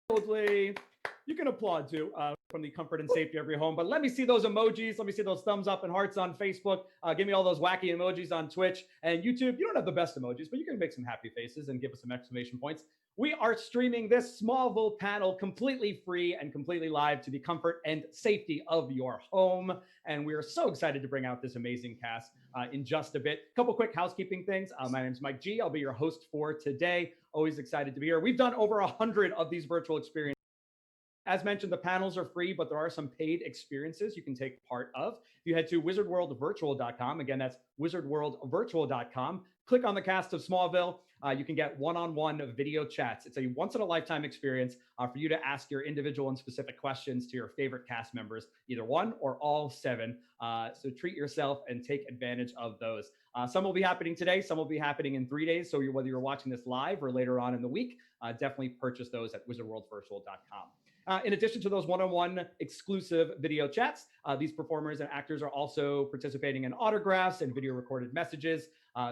Boldly. You can applaud too from the comfort and safety of your home. But let me see those emojis. Let me see those thumbs up and hearts on Facebook. Give me all those wacky emojis on Twitch and YouTube. You don't have the best emojis, but you can make some happy faces and give us some exclamation points. We are streaming this Smallville panel completely free and completely live to the comfort and safety of your home. And we are so excited to bring out this amazing cast in just a bit. A couple quick housekeeping things. My name is Mike G. I'll be your host for today. Always excited to be here. We've done over 100 of these virtual experiences. As mentioned, the panels are free, but there are some paid experiences you can take part of. If you head to wizardworldvirtual.com, again, that's wizardworldvirtual.com, click on the cast of Smallville. You can get one-on-one video chats. It's a once-in-a-lifetime experience for you to ask your individual and specific questions to your favorite cast members, either one or all seven. So treat yourself and take advantage of those. Some will be happening today. Some will be happening in 3 days. So whether you're watching this live or later on in the week, definitely purchase those at wizardworldvirtual.com. In addition to those one-on-one exclusive video chats, these performers and actors are also participating in autographs and video recorded messages.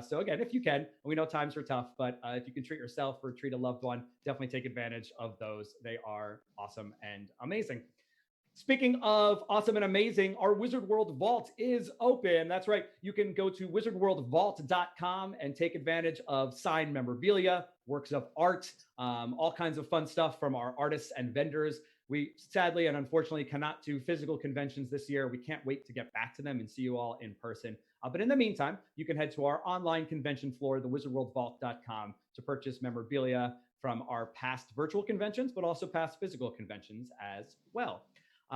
So again, if you can, we know times are tough, but if you can treat yourself or treat a loved one, definitely take advantage of those. They are awesome and amazing. Speaking of awesome and amazing, our Wizard World Vault is open. That's right. You can go to wizardworldvault.com and take advantage of signed memorabilia, works of art, all kinds of fun stuff from our artists and vendors. We sadly and unfortunately cannot do physical conventions this year. We can't wait to get back to them and see you all in person. But in the meantime, you can head to our online convention floor, thewizardworldvault.com, to purchase memorabilia from our past virtual conventions, but also past physical conventions as well.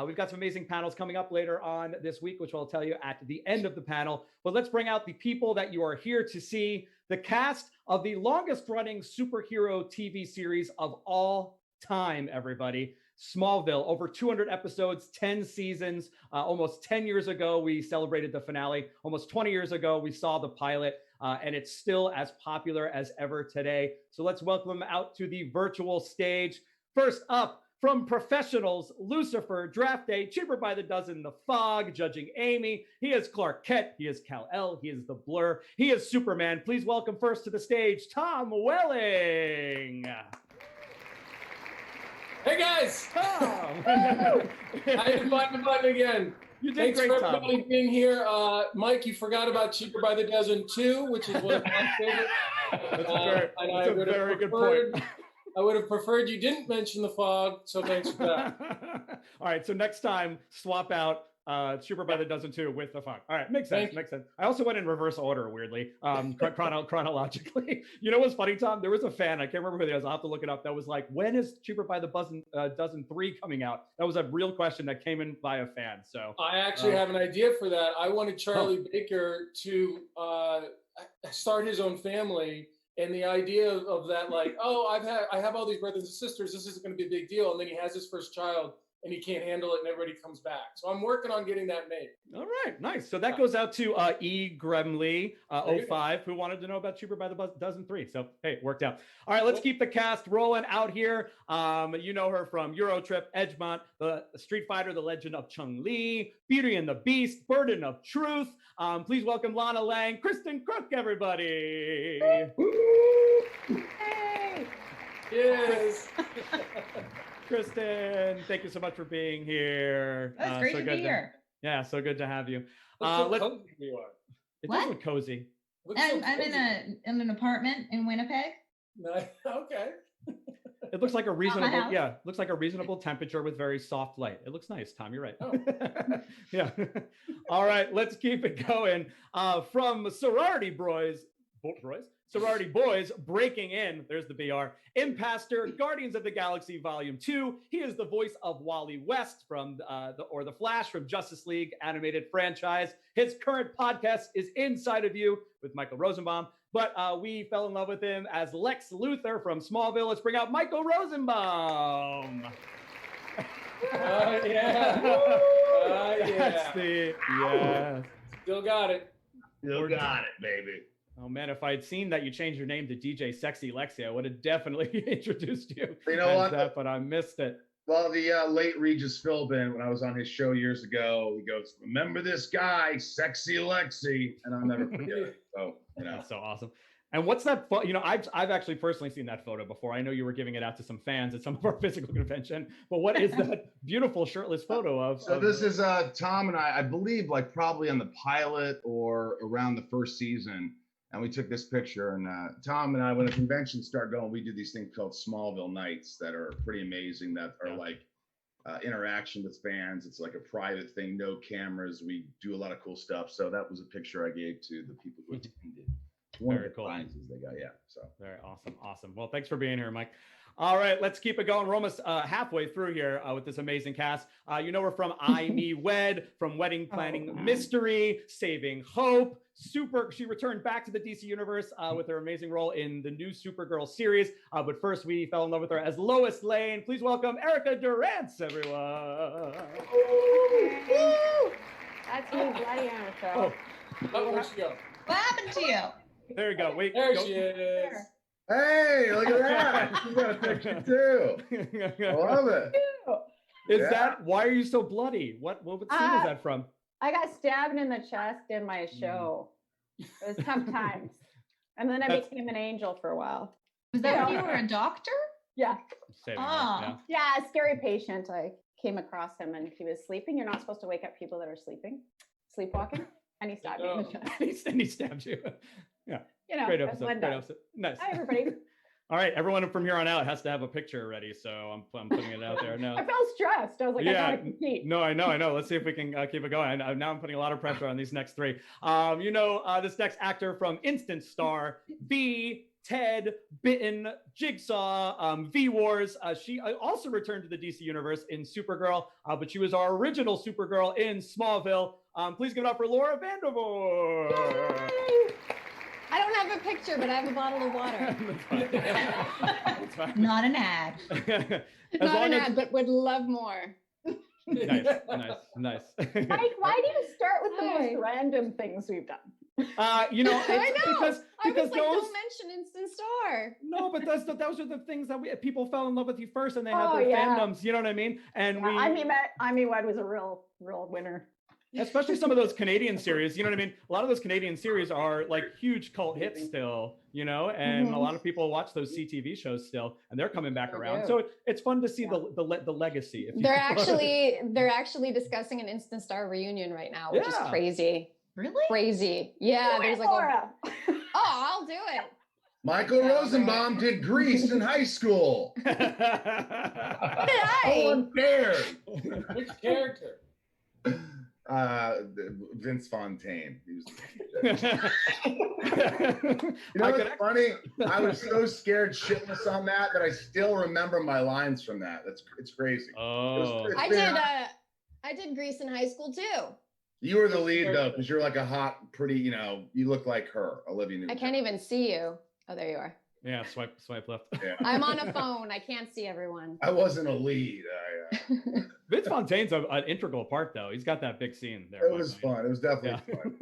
We've got some amazing panels coming up later on this week, which I'll tell you at the end of the panel. But let's bring out the people that you are here to see, the cast of the longest running superhero TV series of all time, everybody. Smallville, over 200 episodes, 10 seasons. Almost 10 years ago, we celebrated the finale. Almost 20 years ago, we saw the pilot, and it's still as popular as ever today. So let's welcome them out to the virtual stage. First up, from professionals, Lucifer, Draft Day, Cheaper by the Dozen, The Fog, Judging Amy. He is Clark Kent. He is Kal-El. He is the Blur. He is Superman. Please welcome first to the stage, Tom Welling. Hey guys! Tom! I had to find the button again. You did Thanks great, for Tom. everybody being here. Mike, you forgot about Cheaper by the Dozen 2, which is one of my favorites. That's a very good point. I would have preferred you didn't mention The Fog, so thanks for that. All right, so next time, swap out Cheaper by the Dozen 2 with The Fog. All right, makes sense, makes sense. I also went in reverse order, weirdly, chronologically. You know what's funny, Tom? There was a fan, I can't remember who it was, I'll have to look it up, that was like, when is Cheaper by the Dozen 3 coming out? That was a real question that came in by a fan, so. I actually have an idea for that. I wanted Charlie Baker to start his own family. And the idea of that, like, oh, I have all these brothers and sisters. This isn't going to be a big deal. And then he has his first child, and he can't handle it, and everybody comes back. So I'm working on getting that made. All right, nice. So that goes out to E. Gremley 05, who wanted to know about Cheaper by the Dozen 3. So hey, it worked out. All right, let's keep the cast rolling out here. You know her from Eurotrip, Edgemont, the Street Fighter, The Legend of Chun-Li, Beauty and the Beast, Burden of Truth. Please welcome Lana Lang, Kristen Crook, everybody. Hey. Yes. Kristen, thank you so much for being here. That's great to be here. Yeah, so good to have you. Look so cozy you are. It does look cozy. I'm in an apartment in Winnipeg. Okay. It looks like a reasonable, looks like a reasonable temperature with very soft light. It looks nice, Tom. You're right. Oh. Yeah. All right, let's keep it going. From Sorority Boys breaking in, there's the BR, Impastor, Guardians of the Galaxy Volume 2. He is the voice of Wally West from the Flash from Justice League animated franchise. His current podcast is Inside of You with Michael Rosenbaum, but we fell in love with him as Lex Luthor from Smallville. Let's bring out Michael Rosenbaum. Yeah. That's Still got it. Still got it, baby. Oh man, if I had seen that you changed your name to DJ Sexy Lexi, I would have definitely introduced you. You know what? That, but I missed it. Well, the late Regis Philbin, when I was on his show years ago, he goes, "Remember this guy, Sexy Lexi," and I'll never forget it. So, you know, that's so awesome. And what's that? You know, I've actually personally seen that photo before. I know you were giving it out to some fans at some of our physical convention. But what is that beautiful shirtless photo of? So this is Tom and I believe, like probably on the pilot or around the first season. And we took this picture. And Tom and I, when the conventions start going, we do these things called Smallville nights that are pretty amazing. That are like interaction with fans. It's like a private thing, no cameras. We do a lot of cool stuff. So that was a picture I gave to the people who attended. One Very of the cool. prizes they got, yeah. So very awesome. Well, thanks for being here, Mike. All right, let's keep it going. We're almost halfway through here with this amazing cast. You know, we're from I Me Wed, from Wedding Planning Mystery, Saving Hope, She returned back to the DC universe with her amazing role in the new Supergirl series. But first, we fell in love with her as Lois Lane. Please welcome Erica Durance, everyone. Woo! That's me, Bloody Erica. Oh, Where'd she go? What happened to you? there you go. Wait, There go. she is. hey, look at that. You got a picture too. I love it. Is Yeah. that why are you so bloody? What scene is that from? I got stabbed in the chest in my show. It was tough times. And then I That's- became an angel for a while. Was that when you were a doctor? Yeah. Saving Oh. Hope, Yeah, a scary patient. I came across him and he was sleeping. You're not supposed to wake up people that are sleepwalking. And he stabbed me in the chest. Yeah. And he stabbed you. You know, Great as episode. one Great does. episode. Nice. Hi, everybody. All right, everyone from here on out has to have a picture ready, so I'm putting it out there now. I felt stressed. I was like, I gotta compete. No, I know. Let's see if we can keep it going. Now I'm putting a lot of pressure on these next three. You know, this next actor from Instant Star, V, Ted, Bitten, Jigsaw, V-Wars. She also returned to the DC universe in Supergirl, but she was our original Supergirl in Smallville. Please give it up for Laura Vandervoort. Yay! I don't have a picture, but I have a bottle of water. That's fine. Not an ad. As Not long an as- ad, but would love more. Nice. Mike, why do you start with the Hi. most random things we've done? You know, I it's know. because I was like, those. don't mention Instant Star. No, but those are the things that people fell in love with you first, and they had Oh, their yeah. fandoms. You know what I mean? And Yeah, I mean, Wed was a real winner. especially some of those Canadian series. You know what I mean? A lot of those Canadian series are like huge cult hits still. You know, and a lot of people watch those CTV shows still, and they're coming back They around. do. So it's fun to see the legacy. If you They're actually discussing an Instant Star reunion right now, which is Yeah. crazy. Really? Crazy. Yeah, Do there's it, like Laura. oh, I'll do it. Michael Rosenbaum did Grease in high school. What did No I? one cared. Which character? Vince Fontaine. He was You You know what's funny? I was so scared shitless on that I still remember my lines from that. It's crazy. Oh. I did Grease in high school too. You were the lead though, because you're like a hot, pretty, you look like her, Olivia Newton. I can't even see you. Oh, there you are. Yeah, swipe left. Yeah. I'm on a phone. I can't see everyone. I wasn't a lead. Vince Fontaine's an integral part, though. He's got that big scene there. It was fun. It was definitely fun.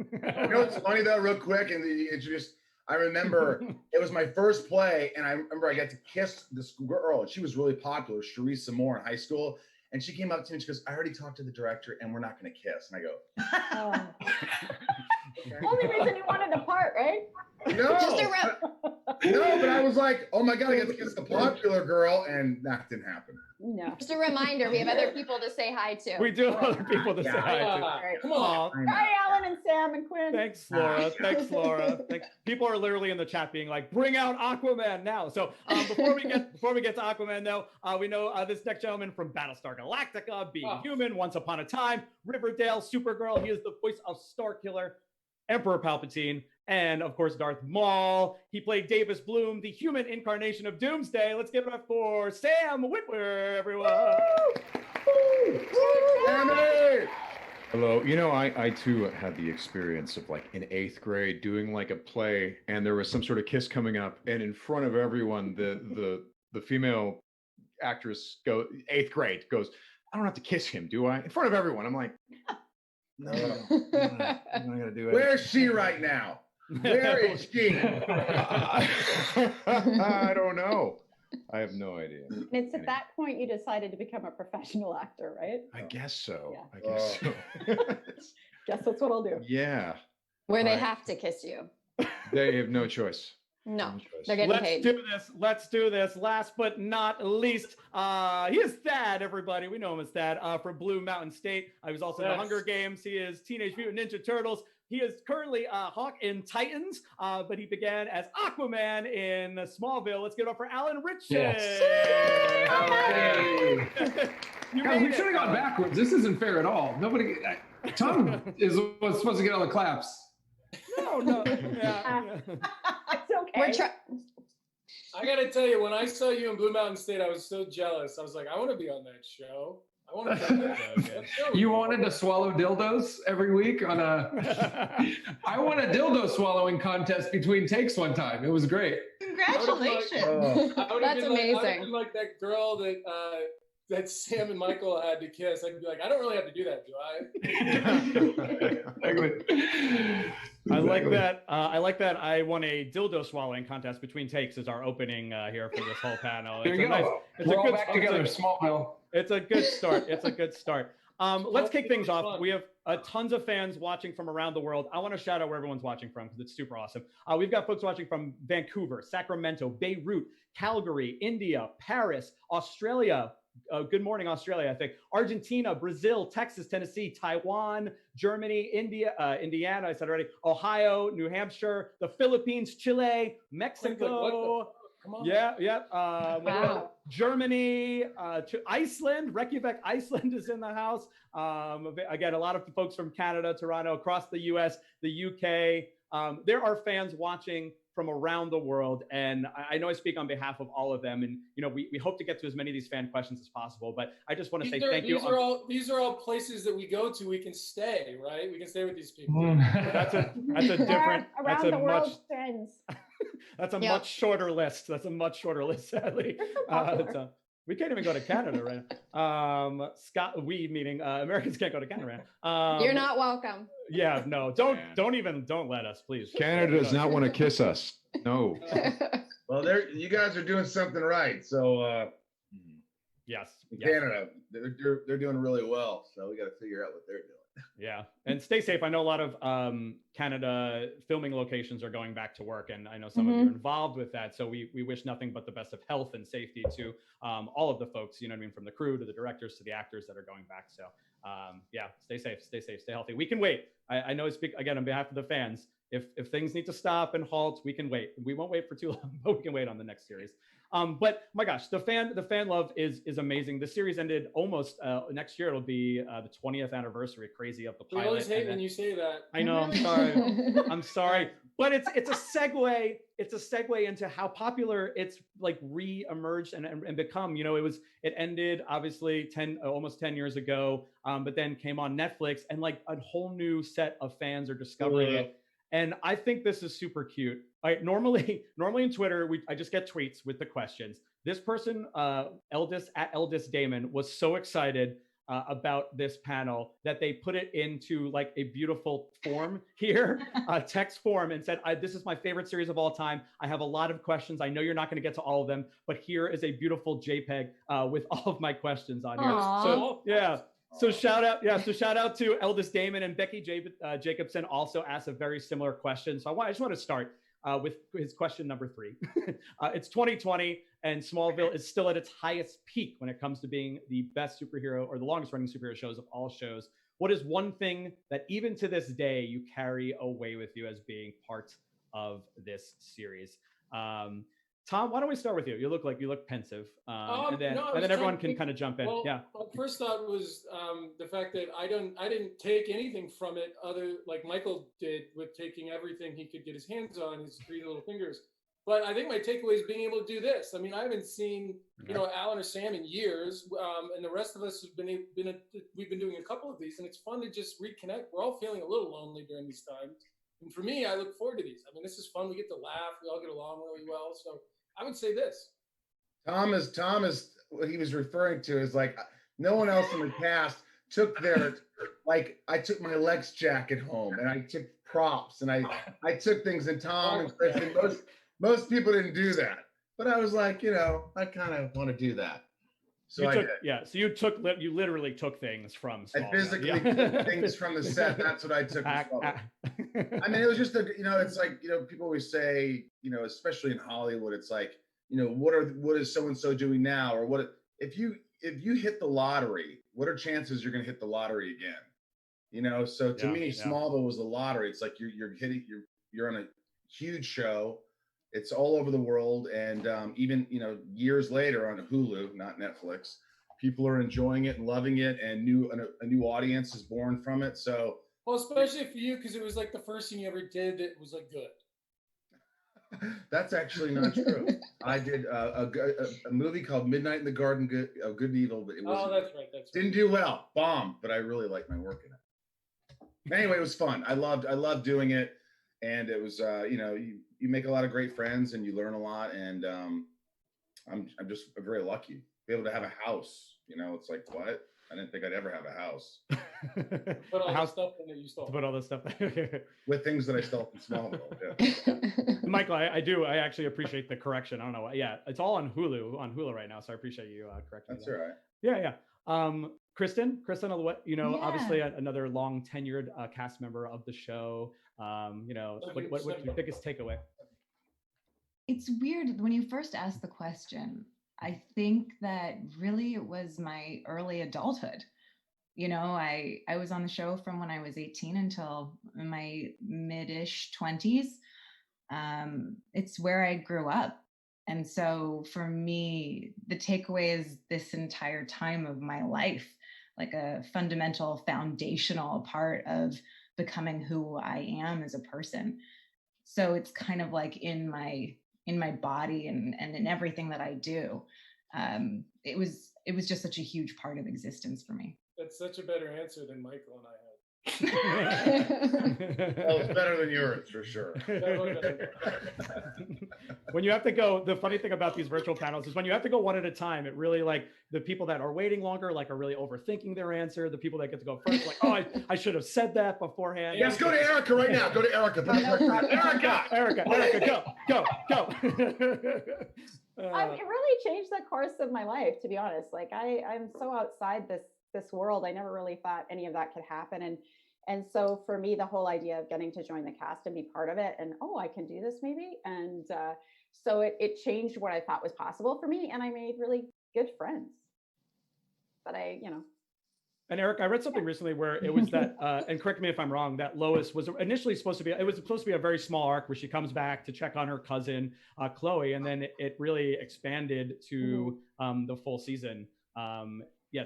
You know what's funny though, real quick, and it's just I remember it was my first play, and I remember I got to kiss this girl. She was really popular, Charisse Moore in high school, and she came up to me and she goes, "I already talked to the director, and we're not going to kiss." And I go, Only reason you wanted the part, right? "No, Just a no," but I was like, "Oh my god, I got to kiss the popular girl," and that didn't happen. No. Just a reminder, we have other people to say hi to. We do have other people to say hi to. Ah, come on. Aw, Hi, Alan and Sam and Quinn. Thanks, Laura. Thanks, Laura. People are literally in the chat being like, "Bring out Aquaman now!" So before we get to Aquaman, though, we know this next gentleman from Battlestar Galactica, Being Human, Once Upon a Time, Riverdale, Supergirl. He is the voice of Starkiller, Emperor Palpatine, and of course Darth Maul. He played Davis Bloom, the human incarnation of Doomsday. Let's give it up for Sam Witwer, everyone. Sammy! Hello. You know, I too had the experience of like in 8th grade doing like a play, and there was some sort of kiss coming up, and in front of everyone, the female actress 8th grade goes, "I don't have to kiss him, do I?" In front of everyone. I'm like, no, I'm not gonna do it. Where's she right now? Where is she? I don't know. I have no idea. And it's at that point you decided to become a professional actor, right? I guess so. Yeah. I guess so. Guess that's what I'll do. Yeah. Where they Right. have to kiss you. They have no choice. No, Good choice. they're getting Let's paid. do this. Let's do this. Last but not least, he is Thad, everybody. We know him as Thad from Blue Mountain State. I was also in the Yes. Hunger Games. He is Teenage Mutant Ninja Turtles. He is currently Hawk in Titans, but he began as Aquaman in Smallville. Let's give it up for Alan Richards. Yes. Hey. You Guys, we made should have it. gone backwards. This isn't fair at all. Nobody. Tom was supposed to get all the claps. No. Yeah. It's okay. We're trying. I gotta tell you, when I saw you in Blue Mountain State, I was so jealous. I was like, I want to be on that show. I want to be on that show. You wanted to swallow dildos every week on a. I won a dildo swallowing contest between takes one time. It was great. Congratulations. I would've That's been like- I would've amazing. been like that girl that that Sam and Michael had to kiss. I'd be like, I don't really have to do that, do I? Exactly. I like that. I like that. I won a dildo swallowing contest between takes as our opening here for this whole panel. There It's you a go. nice- it's We're a all good- back it's a- together. Smallville. It's a good start. It's a good start. Let's kick things off. Fun. We have tons of fans watching from around the world. I want to shout out where everyone's watching from because it's super awesome. We've got folks watching from Vancouver, Sacramento, Beirut, Calgary, India, Paris, Australia. Good morning, Australia, I think. Argentina, Brazil, Texas, Tennessee, Taiwan, Germany, Indiana, I said already, Ohio, New Hampshire, the Philippines, Chile, Mexico. Come on. Yeah. Wow. Germany, to Iceland, Reykjavik, Iceland is in the house. Again, a lot of folks from Canada, Toronto, across the US, the UK. There are fans watching from around the world. And I know I speak on behalf of all of them. And, we hope to get to as many of these fan questions as possible. But I just want to say thank you. These are all places that we go to. We can stay, right? We can stay with these people. That's a different, around the world friends. That's a Yeah. much shorter list. That's a much shorter list, sadly. We can't even go to Canada right now. Meaning Americans can't go to Canada. You're not welcome. Yeah, no, don't let us, please. Canada does not want to kiss us. No. Well, you guys are doing something right. So Yes. Canada, they're doing really well. So we got to figure out what they're doing. Yeah, and stay safe. I know a lot of Canada filming locations are going back to work, and I know some of you are involved with that. So we wish nothing but the best of health and safety to all of the folks. From the crew to the directors to the actors that are going back. So stay safe, stay healthy. We can wait. I know I speak again on behalf of the fans. If things need to stop and halt, we can wait. We won't wait for too long, but we can wait on the next series. But my gosh, the fan love is amazing. The series ended almost next year. It'll be the 20th anniversary. Crazy of the pilot. We always hate when you say that. I know. I'm sorry. I'm sorry, but it's a segue. It's a segue into how popular it's like re-emerged and become. It ended obviously almost 10 years ago, but then came on Netflix, and like a whole new set of fans are discovering it. And I think this is super cute. Normally in Twitter, I just get tweets with the questions. This person, Eldest Damon, was so excited about this panel that they put it into like a beautiful form here, text form, and said, this is my favorite series of all time. I have a lot of questions. I know you're not going to get to all of them, but here is a beautiful JPEG with all of my questions on here. Aww. So yeah. So shout out to Eldest Damon, and Becky Jacobson also asked a very similar question. So I just want to start with his question number 3. It's 2020, and Smallville is still at its highest peak when it comes to being the best superhero or the longest running superhero shows of all shows. What is one thing that even to this day you carry away with you as being part of this series? Tom, why don't we start with you? You look pensive, and then everyone can kind of jump in. Well, yeah. My first thought was the fact that I didn't take anything from it other like Michael did with taking everything he could get his hands on, his 3 little fingers. But I think my takeaway is being able to do this. I mean, I haven't seen Alan or Sam in years, and the rest of us have we've been doing a couple of these, and it's fun to just reconnect. We're all feeling a little lonely during these times, and for me, I look forward to these. I mean, this is fun. We get to laugh. We all get along really well. So I would say this. Tom is what he was referring to is like no one else in the cast took their I took my Lex jacket home and I took props and I took things, and Tom and Chris and most people didn't do that. But I was like, I kind of want to do that. So you literally took things from Smallville. I physically took things from the set. That's what I took. I mean, it was just it's like, people always say, especially in Hollywood, it's like, what is so and so doing now, or what if you hit the lottery, what are chances you're going to hit the lottery again? So to me, Smallville was the lottery. It's like you're on a huge show. It's all over the world, and even years later on Hulu, not Netflix, people are enjoying it and loving it, and a new audience is born from it. So, well, especially for you, because it was like the first thing you ever did that was like good. That's actually not true. I did a movie called Midnight in the Garden of Good and Evil, but it was that's right. Didn't do well, bombed, but I really liked my work in it. Anyway, it was fun. I loved doing it, and it was you make a lot of great friends and you learn a lot, and I'm just very lucky to be able to have a house. It's like, what? I didn't think I'd ever have a house. Put all the stuff in that you stole. To put all this stuff with things that I stole from Smallville. Yeah. Michael, I actually appreciate the correction. I don't know why. Yeah, it's all on Hulu right now. So I appreciate you correcting. That's all right. Yeah. Kristen, obviously another long tenured cast member of the show. What's your biggest takeaway? It's weird when you first asked the question. I think that really it was my early adulthood. I was on the show from when I was 18 until my mid-ish 20s. It's where I grew up. And so for me, the takeaway is this entire time of my life, like a fundamental, foundational part of becoming who I am as a person. So it's kind of like in my body and in everything that I do. It was just such a huge part of existence for me. That's such a better answer than Michael and I had. Well, it's better than yours for sure. When you have to go, the funny thing about these virtual panels is when you have to go one at a time, it really, like, the people that are waiting longer, like, are really overthinking their answer. The people that get to go first, like, oh, I should have said that beforehand. Yes, go to Erica right now. Go to Erica. Erica, go. It really changed the course of my life, to be honest. Like I'm so outside this world. I never really thought any of that could happen. And so for me, the whole idea of getting to join the cast and be part of it, and I can do this maybe. And so it changed what I thought was possible for me, and I made really good friends. But And Eric, I read something recently where it was that, and correct me if I'm wrong, that Lois was initially supposed to be a very small arc where she comes back to check on her cousin, Chloe, and then it really expanded to the full season.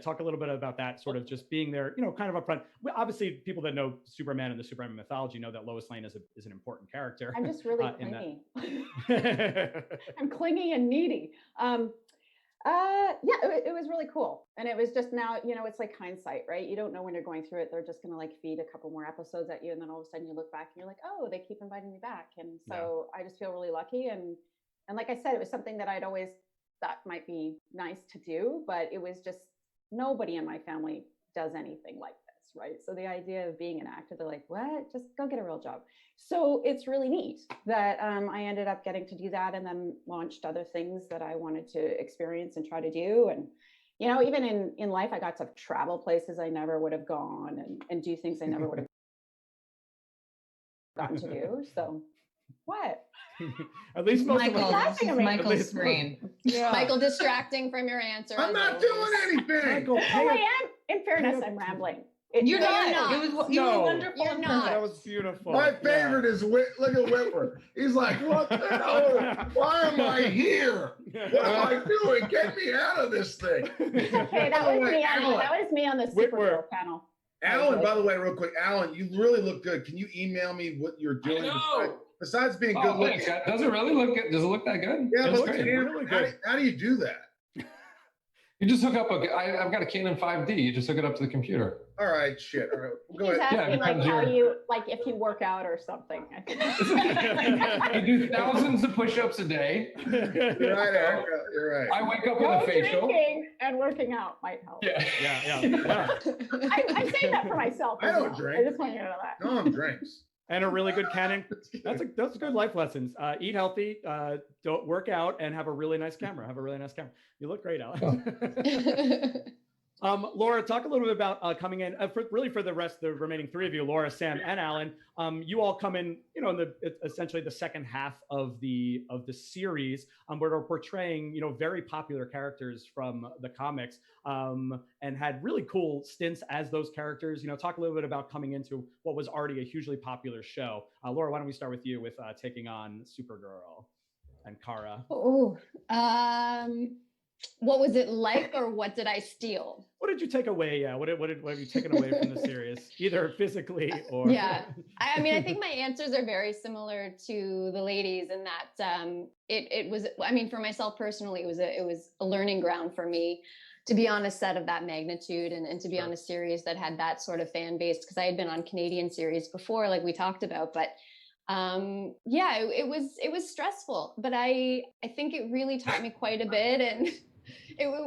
Talk a little bit about that, sort of just being there, kind of upfront. Obviously, people that know Superman and the Superman mythology know that Lois Lane is an important character. I'm just really clingy. I'm clingy and needy. It was really cool. And it was just now, it's like hindsight, right? You don't know when you're going through it. They're just going to like feed a couple more episodes at you. And then all of a sudden you look back and you're like, oh, they keep inviting me back. And so I just feel really lucky. And like I said, it was something that I'd always thought might be nice to do, but it was just nobody in my family does anything like this, right? So the idea of being an actor, they're like, what? Just go get a real job. So it's really neat that I ended up getting to do that, and then launched other things that I wanted to experience and try to do. And, even in life, I got to travel places I never would have gone and do things I never would have gotten to do. So what? At least Michael's screen. Yeah. Michael distracting from your answer. I'm not doing anything. Michael, I am. In fairness, I'm rambling. You're not. You were wonderful. You're not. That was beautiful. My favorite is look at Whitworth. He's like, what the hell? Why am I here? What am I doing? Get me out of this thing. Okay, that was me on the Supergirl panel. Alan, by the way, real quick, Alan, you really look good. Can you email me what you're doing? Besides being good looking. Does it really look good? Does it look that good? Yeah, that's but great. Really good. How do you do that? You just hook up I've got a Canon 5D. You just hook it up to the computer. All right, shit. All right, go He's ahead. asking like how you, like if you work out or something. I do thousands of push-ups a day. You're right, Erica. You're right. I wake up with a facial. Drinking and working out might help. Yeah. I'm saying that for myself. I don't drink. I just want you to know that. No, drinks. And a really good Canon. That's good life lessons. Eat healthy, don't work out, and have a really nice camera. You look great, Alex. Laura, talk a little bit about coming in for the rest, the remaining three of you, Laura, Sam, and Alan. You all come in, in essentially the second half of the series, where we're portraying, very popular characters from the comics, and had really cool stints as those characters. Talk a little bit about coming into what was already a hugely popular show. Laura, why don't we start with you with taking on Supergirl and Kara? Oh, what was it like, or what did I steal? What did you take away? Yeah, what have you taken away from the series, either physically or? Yeah, I mean, I think my answers are very similar to the ladies in that it was. I mean, for myself personally, it was a learning ground for me to be on a set of that magnitude and to be on a series that had that sort of fan base, because I had been on Canadian series before, like we talked about, but. Yeah, it was stressful, but I think it really taught me quite a bit, and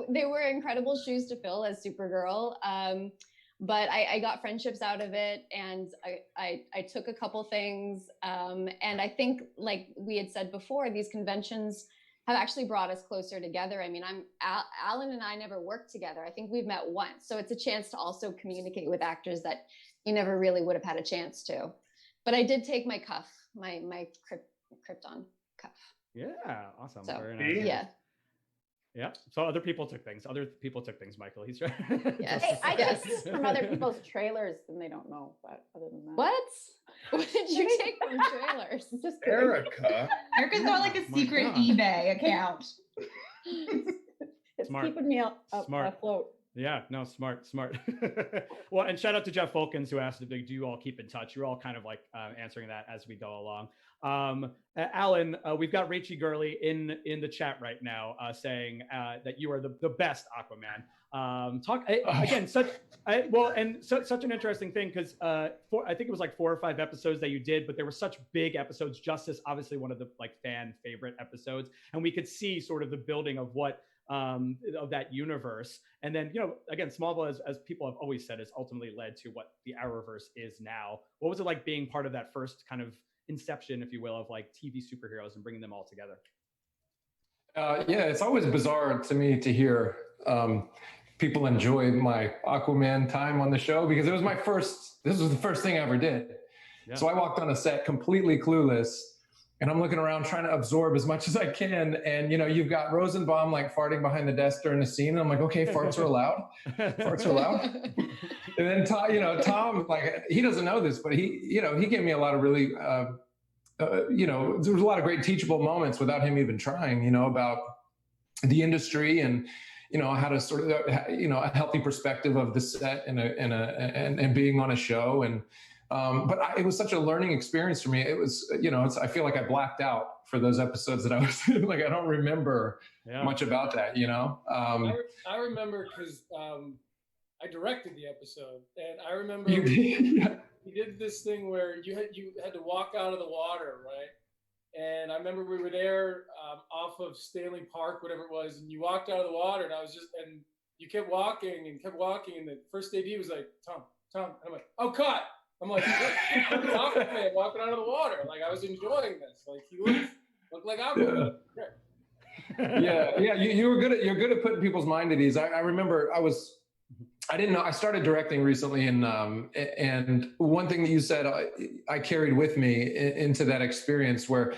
they were incredible shoes to fill as Supergirl. But I got friendships out of it, and I took a couple things, and I think, like we had said before, these conventions have actually brought us closer together. I mean, Alan and I never worked together. I think we've met once, so it's a chance to also communicate with actors that you never really would have had a chance to. But I did take my cuff, my Krypton cuff. Yeah, awesome. So, very nice. Yeah. Yeah. So other people took things. Michael. He's right. Yes. Hey, I guess from other people's trailers, and they don't know. But other than that, What? What did you take from trailers? Just kidding. Erica. Erica's got like a Oh my secret gosh. eBay account. It's Smart. keeping me Smart. afloat. Yeah, no, smart. Well, and shout out to Jeff Folkens, who asked, do you all keep in touch? You're all kind of like answering that as we go along. Alan, we've got Rachie Gurley in the chat right now saying that you are the best Aquaman. Again, such an interesting thing, because I think it was like 4 or 5 episodes that you did, but they were such big episodes. Justice, obviously one of the like fan favorite episodes, and we could see sort of the building of what of that universe. And then, again, Smallville, as people have always said, has ultimately led to what the Arrowverse is now. What was it like being part of that first kind of inception, if you will, of like TV superheroes and bringing them all together? Yeah, it's always bizarre to me to hear people enjoy my Aquaman time on the show, because this was the first thing I ever did. Yeah. So I walked on a set completely clueless, and I'm looking around trying to absorb as much as I can. And, you've got Rosenbaum like farting behind the desk during the scene. And I'm like, okay, farts are allowed. Farts are allowed. And then Tom, like, he doesn't know this, but he gave me a lot of really, there was a lot of great teachable moments without him even trying, about the industry and, how to sort of, a healthy perspective of the set and being on a show. And, but it was such a learning experience for me. It was, I feel like I blacked out for those episodes that I was like, I don't remember much about that, I remember because I directed the episode, and I remember You did? we did this thing where you had to walk out of the water, right? And I remember we were there off of Stanley Park, whatever it was, and you walked out of the water, and you kept walking, and the first AD was like, Tom, and I'm like, oh, cut. I'm like, Aquaman walking out of the water. Like, I was enjoying this. Like, he looked like Aquaman. Yeah. You're good at putting people's mind at ease. I remember I didn't know, I started directing recently, and one thing that you said I carried with me into that experience where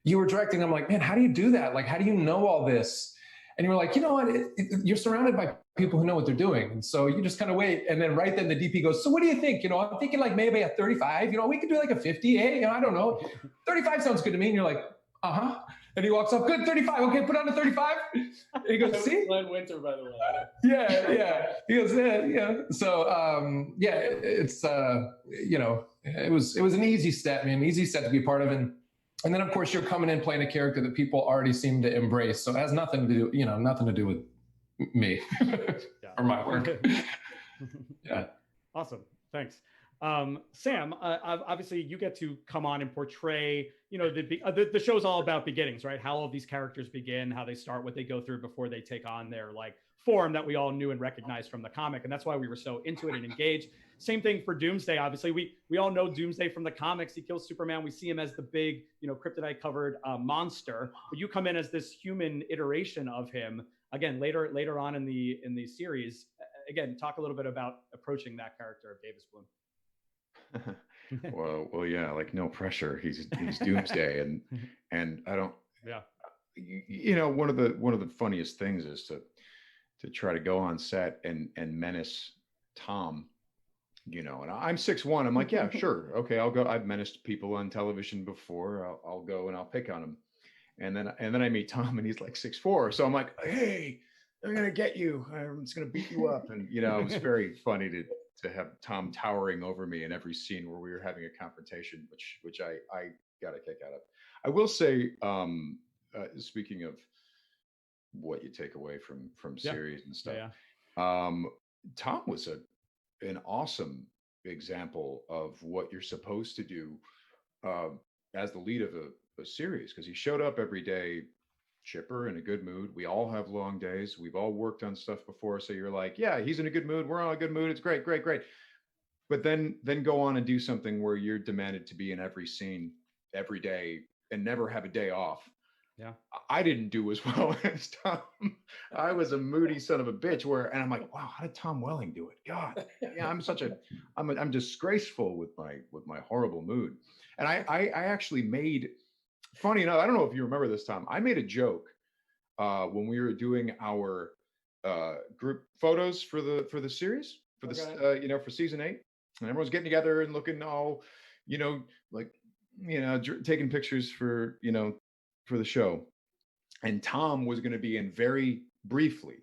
you were directing. I'm like, man, how do you do that? Like, how do you know all this? And you were like, you know what? You're surrounded by people who know what they're doing. And so you just kind of wait. And then right then the DP goes, so what do you think? I'm thinking like maybe a 35, we could do like a 50. Hey, I don't know. 35 sounds good to me. And you're like, uh-huh. And he walks up, good, 35. Okay, put on a 35. And he goes, see? Glenn Winter, by the way. Yeah. He goes, yeah. So, it's, it was an easy set, man, easy set to be part of. And then, of course, you're coming in playing a character that people already seem to embrace. So it has nothing to do with me or my work. Yeah. Awesome. Thanks. Sam, obviously you get to come on and portray, the show's all about beginnings, right? How all these characters begin, how they start, what they go through before they take on their like form that we all knew and recognized from the comic. And that's why we were so into it and engaged. Same thing for Doomsday. Obviously, we all know Doomsday from the comics. He kills Superman. We see him as the big, kryptonite covered monster. But you come in as this human iteration of him. Again, later on in the series, again, talk a little bit about approaching that character of Davis Bloom. Well, yeah, like no pressure. He's doomsday, and I don't. Yeah. You know, one of the funniest things is to try to go on set and menace Tom. You know, and I'm 6'1". I'm like, yeah, sure, okay, I'll go. I've menaced people on television before. I'll go and I'll pick on him. And then I meet Tom, and he's like 6'4". So I'm like, hey, I'm gonna get you. I'm just gonna beat you up. And you know, it was very funny to have Tom towering over me in every scene where we were having a confrontation, which I got a kick out of. I will say, speaking of what you take away from series and stuff, Tom was an awesome example of what you're supposed to do as the lead of a series, because he showed up every day chipper, in a good mood. We all have long days. We've all worked on stuff before, so you're like, yeah, he's in a good mood. We're all in a good mood. It's great. But then go on and do something where you're demanded to be in every scene every day and never have a day off. Yeah, I didn't do as well as Tom. I was a moody son of a bitch. And I'm like, wow, how did Tom Welling do it? God, yeah, I'm disgraceful with my horrible mood. And I actually made, funny enough, I don't know if you remember this, Tom. I made a joke when we were doing our group photos for the series for this, for season 8, and everyone's getting together and looking all, taking pictures for for the show. And Tom was going to be in very briefly.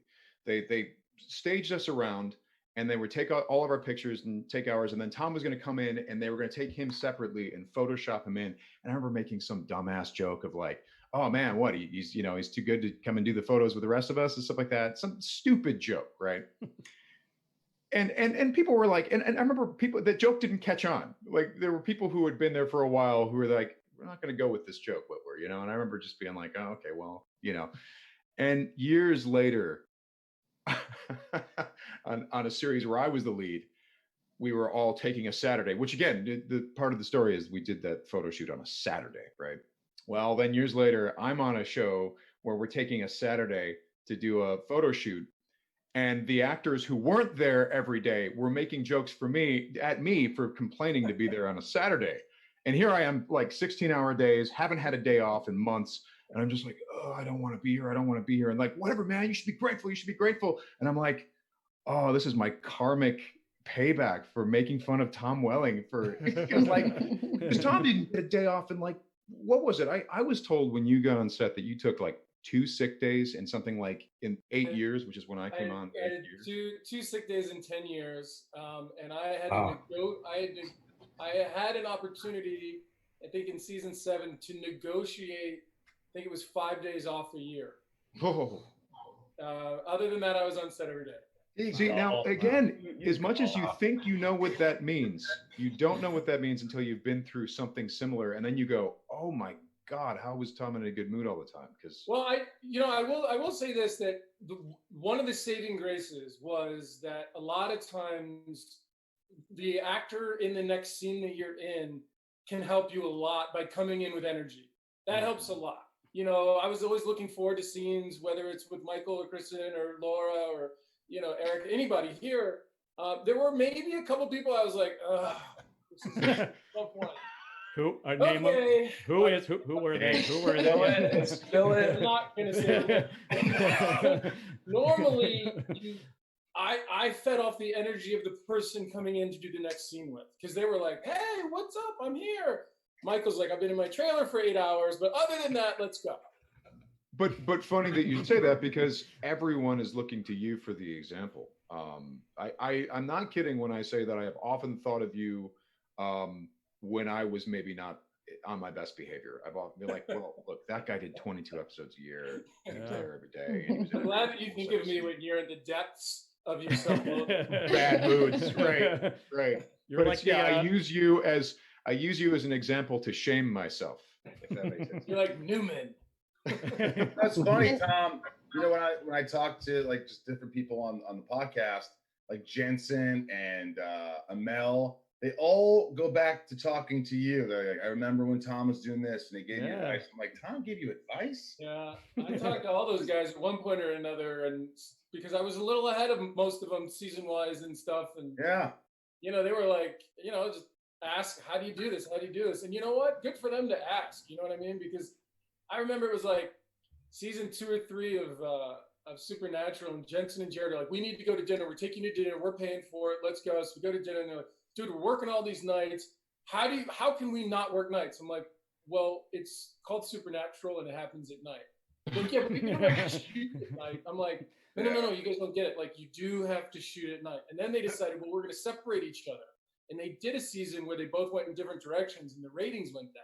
They staged us around, and they would take all of our pictures and take ours, and then Tom was going to come in, and they were going to take him separately and Photoshop him in. And I remember making some dumbass joke of like, oh man, what, he's too good to come and do the photos with the rest of us and stuff like that. Some stupid joke, right? And people were like, and I remember that joke didn't catch on. Like, there were people who had been there for a while who were like, we're not going to go with this joke, Whitwer, and I remember just being like, oh, okay, well, and years later on a series where I was the lead, we were all taking a Saturday, which again, the part of the story is we did that photo shoot on a Saturday, right? Well, then years later, I'm on a show where we're taking a Saturday to do a photo shoot. And the actors who weren't there every day were making jokes at me for complaining to be there on a Saturday. And here I am, like 16-hour days, haven't had a day off in months. And I'm just like, oh, I don't want to be here. I don't want to be here. And like, whatever, man, you should be grateful. You should be grateful. And I'm like, oh, this is my karmic payback for making fun of Tom Welling because Tom didn't get a day off in like, what was it? I was told when you got on set that you took like 2 sick days in something like in 8 years, which is when I came on. I had two sick days in 10 years. And I had to go, I had an opportunity, I think in season 7, to negotiate, I think it was 5 days off a year. Oh. Other than that, I was on set every day. See, now again, as much as you think you know what that means, you don't know what that means until you've been through something similar, and then you go, "Oh my God, how was Tom in a good mood all the time?" Because I will say this, that one of the saving graces was that a lot of times the actor in the next scene that you're in can help you a lot by coming in with energy. That helps a lot. I was always looking forward to scenes, whether it's with Michael or Kristen or Laura or Eric, anybody here. There were maybe a couple people I was like, this is a tough one. Who name them? Who were they? Who were they? Spill it. I'm not gonna say it. Normally, I fed off the energy of the person coming in to do the next scene with, because they were like, "Hey, what's up? I'm here." Michael's like, "I've been in my trailer for 8 hours, but other than that, let's go." But funny that you say that, because everyone is looking to you for the example. I'm not kidding when I say that I have often thought of you when I was maybe not on my best behavior. I've often been like, well, look, that guy did 22 episodes a year. He was there every day. And he was I'm glad that you think of me when you're in the depths of yourself. Bad moods, right. You're like, I use you as an example to shame myself. If that makes sense. You're like Newman. That's funny, Tom. When I talk to like just different people on the podcast, like Jensen and Amel they all go back to talking to you. They're like, I remember when Tom was doing this and he gave me advice. I'm like, Tom gave you advice? Yeah, I talked to all those guys at one point or another, and because I was a little ahead of most of them season-wise and stuff, and Yeah. you know, they were like, you know, just ask, how do you do this? How do you do this? And you know what? Good for them to ask. You know what I mean? Because I remember it was like season 2 or 3 of Supernatural, and Jensen and Jared are like, we need to go to dinner. We're taking you to dinner. We're paying for it. Let's go. So we go to dinner, and they're like, dude, we're working all these nights. How can we not work nights? I'm like, well, it's called Supernatural and it happens at night. Like, yeah, but we can shoot at night. I'm like, no, you guys don't get it. Like, you do have to shoot at night. And then they decided, well, we're going to separate each other. And they did a season where they both went in different directions and the ratings went down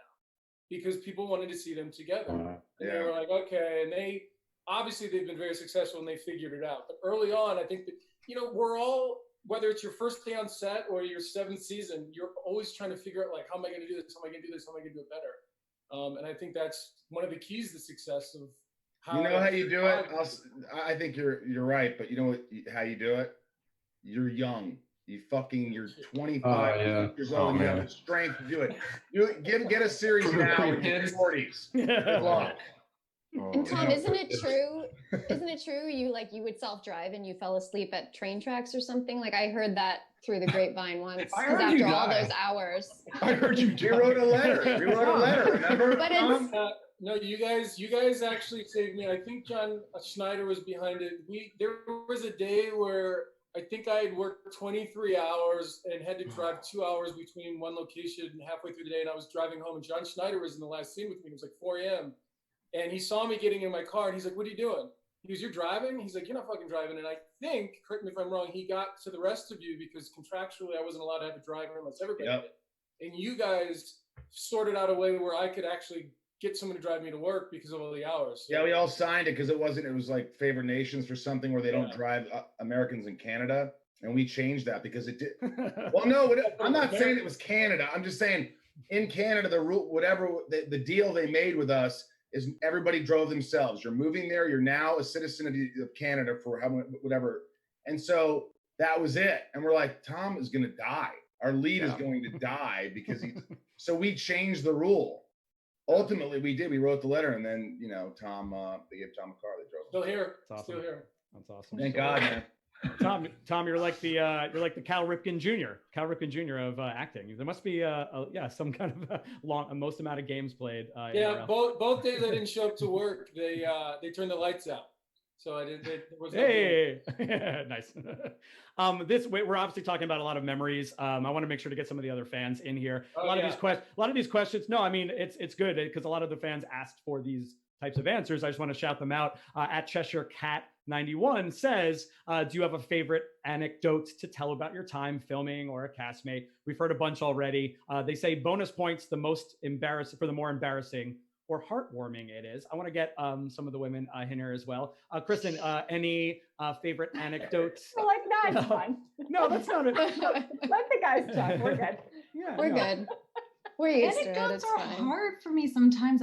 because people wanted to see them together. And they were like, okay. And they've been very successful and they figured it out. But early on, I think that, you know, we're all, whether it's your first day on set or your 7th season, you're always trying to figure out, like, how am I going to do this? How am I going to do this? How am I going to do it better? And I think that's one of the keys to success of how. You know how you do it? I think you're right, but you know how you do it? You're young. You're 25 years old. You have the strength to do it. Get a series now in your 40s. Good luck. And Tom, isn't it true? Isn't it true? You would self-drive and you fell asleep at train tracks or something? Like, I heard that through the grapevine once. I heard after you all die. those hours. I heard you. You wrote a letter. Remember? But it's, no, you guys actually saved me. I think John Schneider was behind it. There was a day where I think I had worked 23 hours and had to drive 2 hours between one location halfway through the day, and I was driving home, and John Schneider was in the last scene with me. It was like 4 a.m. And he saw me getting in my car, and he's like, what are you doing? He goes, you're driving? He's like, you're not fucking driving. And I think, correct me if I'm wrong, he got to the rest of you because contractually I wasn't allowed to have a driver unless everybody did. And you guys sorted out a way where I could actually get someone to drive me to work because of all the hours. So, yeah, we all signed it because it was like favored nations for something where they don't drive Americans in Canada. And we changed that because it did. Well, no, I'm not saying it was Canada. I'm just saying in Canada, the rule, whatever the deal they made with us is everybody drove themselves. You're moving there. You're now a citizen of Canada for whatever. And so that was it. And we're like, Tom is going to die. Our lead is going to die because so we changed the rule. Ultimately, we did. We wrote the letter, and then Tom. They gave Tom a car. They drove. Still here. That's awesome. Still here. That's awesome. Thank God, man. Tom, you're like the Cal Ripken Jr. of acting. There must be some kind of a most amount of games played. Yeah, both days I didn't show up to work. They turned the lights out, so I didn't. Hey, nice. We're obviously talking about a lot of memories. I want to make sure to get some of the other fans in here. A lot of these questions. No, I mean it's good because a lot of the fans asked for these types of answers. I just want to shout them out. At Cheshire Cat 91 says, do you have a favorite anecdote to tell about your time filming or a castmate? We've heard a bunch already. They say bonus points for the more embarrassing or heartwarming it is. I want to get some of the women in here as well. Kristen, any favorite anecdotes? We're like, nah, it's fine. No, that's not it. Let the guys talk. We're good. Yeah, we're good. We're used to it. Anecdotes It's are fine. hard for me sometimes.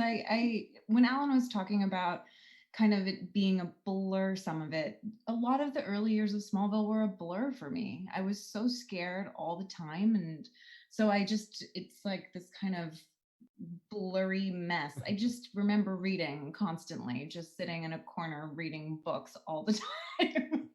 When Alan was talking about kind of it being a blur, some of it, a lot of the early years of Smallville were a blur for me. I was so scared all the time. And so it's like this kind of blurry mess. I just remember reading constantly, just sitting in a corner reading books all the time.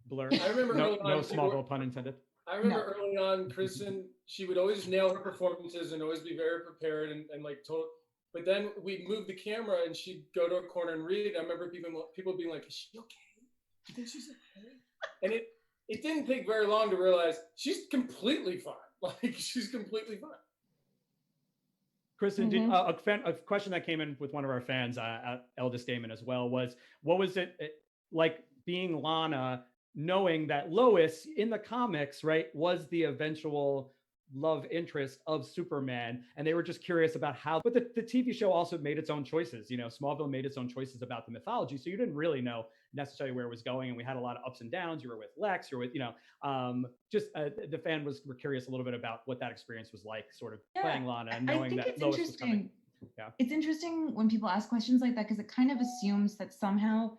Blur. I remember no Smallville pun intended. I remember early on, Kristen, she would always nail her performances and always be very prepared and like told. But then we'd move the camera and she'd go to a corner and read. I remember people being like, "Is she okay? Do you think she's okay?" And it didn't take very long to realize she's completely fine. Like, she's completely fine. Kristen, a question that came in with one of our fans, Eldest Damon as well, was what was it like being Lana, knowing that Lois in the comics, right, was the eventual love interest of Superman, and they were just curious about how, but the TV show also made its own choices. Smallville made its own choices about the mythology, so you didn't really know necessarily where it was going, and we had a lot of ups and downs. You were with Lex, you were with, the fan were curious a little bit about what that experience was like, sort of playing Lana and knowing that Lois was coming. Yeah. It's interesting when people ask questions like that because it kind of assumes that somehow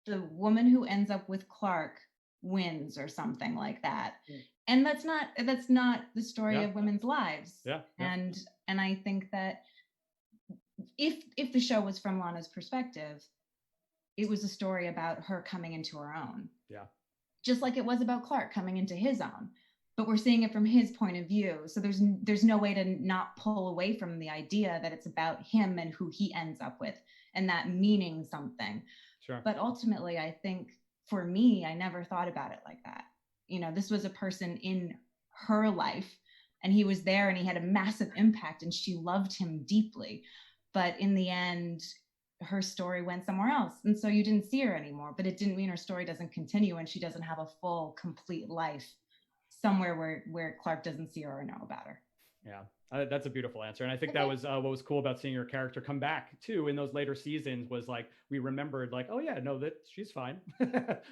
the woman who ends up with Clark wins or something like that. Mm. And that's not the story Yeah. of women's lives. Yeah. And I think that if the show was from Lana's perspective, it was a story about her coming into her own. Yeah. Just like it was about Clark coming into his own. But we're seeing it from his point of view. So there's no way to not pull away from the idea that it's about him and who he ends up with and that meaning something. Sure. But ultimately, I think for me, I never thought about it like that. You know, this was a person in her life and he was there and he had a massive impact and she loved him deeply. But in the end, her story went somewhere else. And so you didn't see her anymore, but it didn't mean her story doesn't continue and she doesn't have a full, complete life somewhere where Clark doesn't see her or know about her. Yeah, that's a beautiful answer. And I think that was what was cool about seeing your character come back too in those later seasons was like, we remembered like, oh yeah, no, that she's fine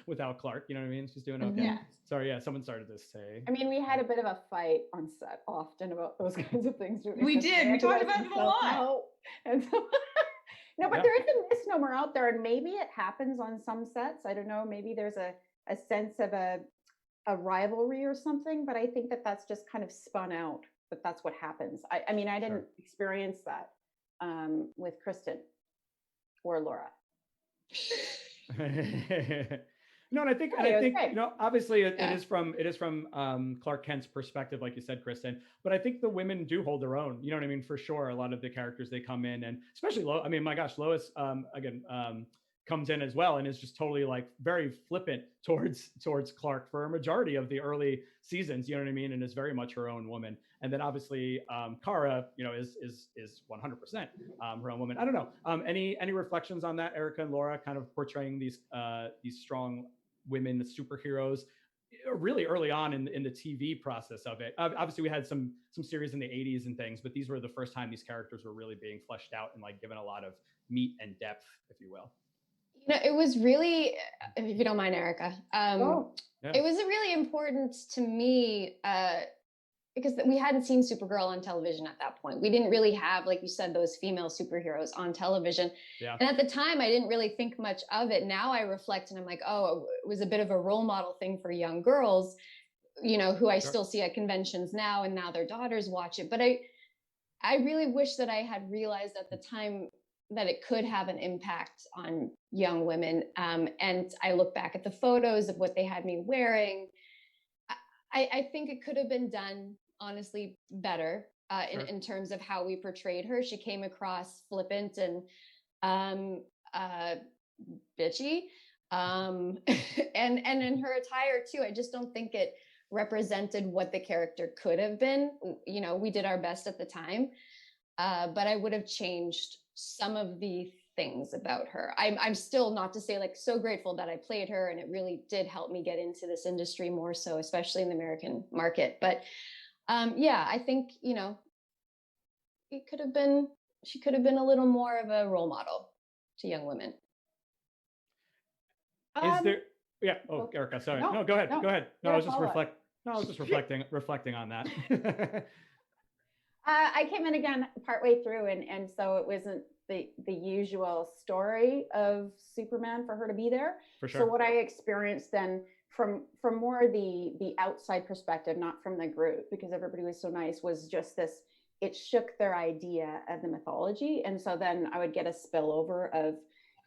without Clark. You know what I mean? She's doing okay. Yeah. Sorry. Yeah. Someone started to say. I mean, we had a bit of a fight on set often about those kinds of things. We did. We talked about it a lot. No. And so, no, but there is a misnomer out there, and maybe it happens on some sets. I don't know. Maybe there's a sense of a rivalry or something, but I think that that's just kind of spun out. But that's what happens. I mean, I didn't experience that with Kristen or Laura. No, and I think you know, obviously it is from Clark Kent's perspective, like you said, Kristen. But I think the women do hold their own. You know what I mean? For sure, a lot of the characters they come in, and especially I mean, my gosh, Lois comes in as well and is just totally like very flippant towards Clark for a majority of the early seasons. You know what I mean? And is very much her own woman. And then obviously Kara, you know, is 100% her own woman. I don't know. Any reflections on that, Erica and Laura, kind of portraying these strong women superheroes really early on in the TV process of it? Obviously we had some series in the 80s and things, but these were the first time these characters were really being fleshed out and like given a lot of meat and depth, if you will. You know, it was really, if you don't mind, Erica, it was really important to me because we hadn't seen Supergirl on television at that point. We didn't really have, like you said, those female superheroes on television. Yeah. And at the time, I didn't really think much of it. Now I reflect and I'm like, oh, it was a bit of a role model thing for young girls, you know, who I still see at conventions now, and now their daughters watch it. But I really wish that I had realized at the time that it could have an impact on young women. And I look back at the photos of what they had me wearing. I think it could have been done, honestly, better in terms of how we portrayed her. She came across flippant and bitchy. And in her attire too, I just don't think it represented what the character could have been. You know, we did our best at the time, but I would have changed some of the things about her. I'm still, not to say, like, so grateful that I played her, and it really did help me get into this industry more so, especially in the American market. But yeah, I think, you know, she could have been a little more of a role model to young women. Is there? Yeah. Oh, Erica, sorry. No, go ahead. Go ahead. No, I was just reflecting on that. I came in again partway through, and so it wasn't the usual story of Superman for her to be there. For sure. So what I experienced then from more the outside perspective, not from the group, because everybody was so nice, was just this, it shook their idea of the mythology. And so then I would get a spillover of,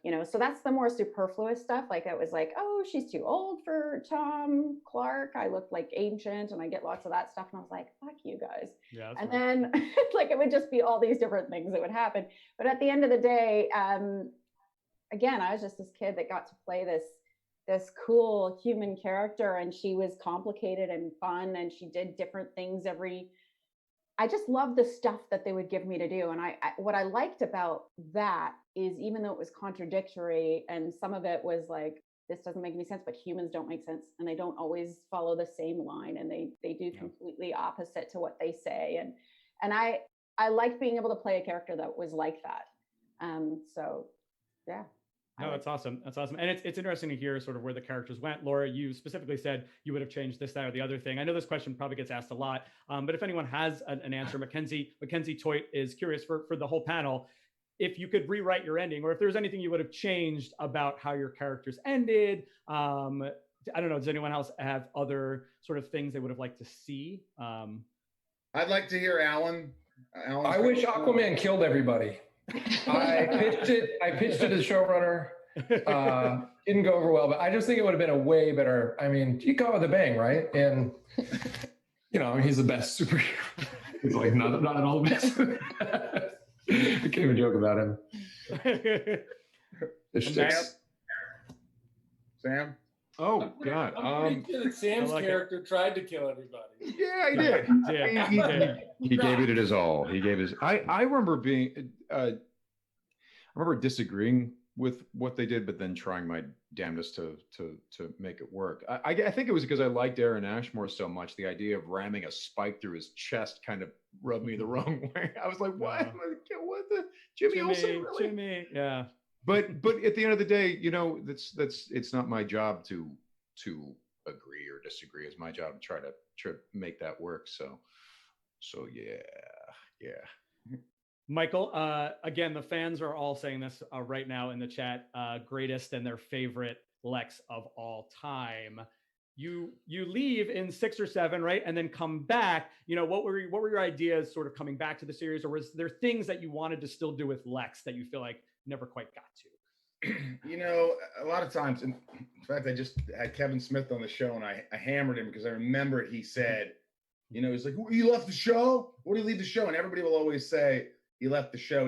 you know, so that's the more superfluous stuff. Like it was like, oh, she's too old for Tom Clark. I look like ancient, and I get lots of that stuff. And I was like, fuck you guys. Yeah, and then like, it would just be all these different things that would happen. But at the end of the day, again, I was just this kid that got to play this cool human character, and she was complicated and fun, and she did different things I just loved the stuff that they would give me to do. And I what I liked about that is, even though it was contradictory and some of it was like, this doesn't make any sense, but humans don't make sense, and they don't always follow the same line, and they do completely opposite to what they say. And I liked being able to play a character that was like that. So yeah. No, that's awesome. That's awesome. And it's interesting to hear sort of where the characters went. Laura, you specifically said you would have changed this, that, or the other thing. I know this question probably gets asked a lot, but if anyone has an answer, Mackenzie Toit is curious for the whole panel, if you could rewrite your ending, or if there's anything you would have changed about how your characters ended, I don't know. Does anyone else have other sort of things they would have liked to see? I'd like to hear Alan. I wish Aquaman killed everybody. I pitched it to the showrunner. Didn't go over well, but I just think it would have been a way better. I mean, he got with a bang, right? And he's the best superhero. He's like not at all the best. I can't even joke about him. Sam? Oh God! I'm pretty sure that Sam's character tried to kill everybody. Yeah, he did. He gave it his all. He gave his. I remember being. I remember disagreeing with what they did, but then trying my damnedest to make it work. I think it was because I liked Aaron Ashmore so much. The idea of ramming a spike through his chest kind of rubbed me the wrong way. I was like, "What? What the Jimmy Olsen? Really? Jimmy, yeah." But at the end of the day, that's it's not my job to agree or disagree. It's my job to try to make that work. So yeah. Michael, again, the fans are all saying this right now in the chat. Greatest and their favorite Lex of all time. You leave in 6 or 7, right, and then come back. What were your ideas, sort of coming back to the series, or was there things that you wanted to still do with Lex that you feel like never quite got to? A lot of times, in fact, I just had Kevin Smith on the show, and I hammered him because I remembered he said, he's like, "You left the show? What do you leave the show?" And everybody will always say, he left the show.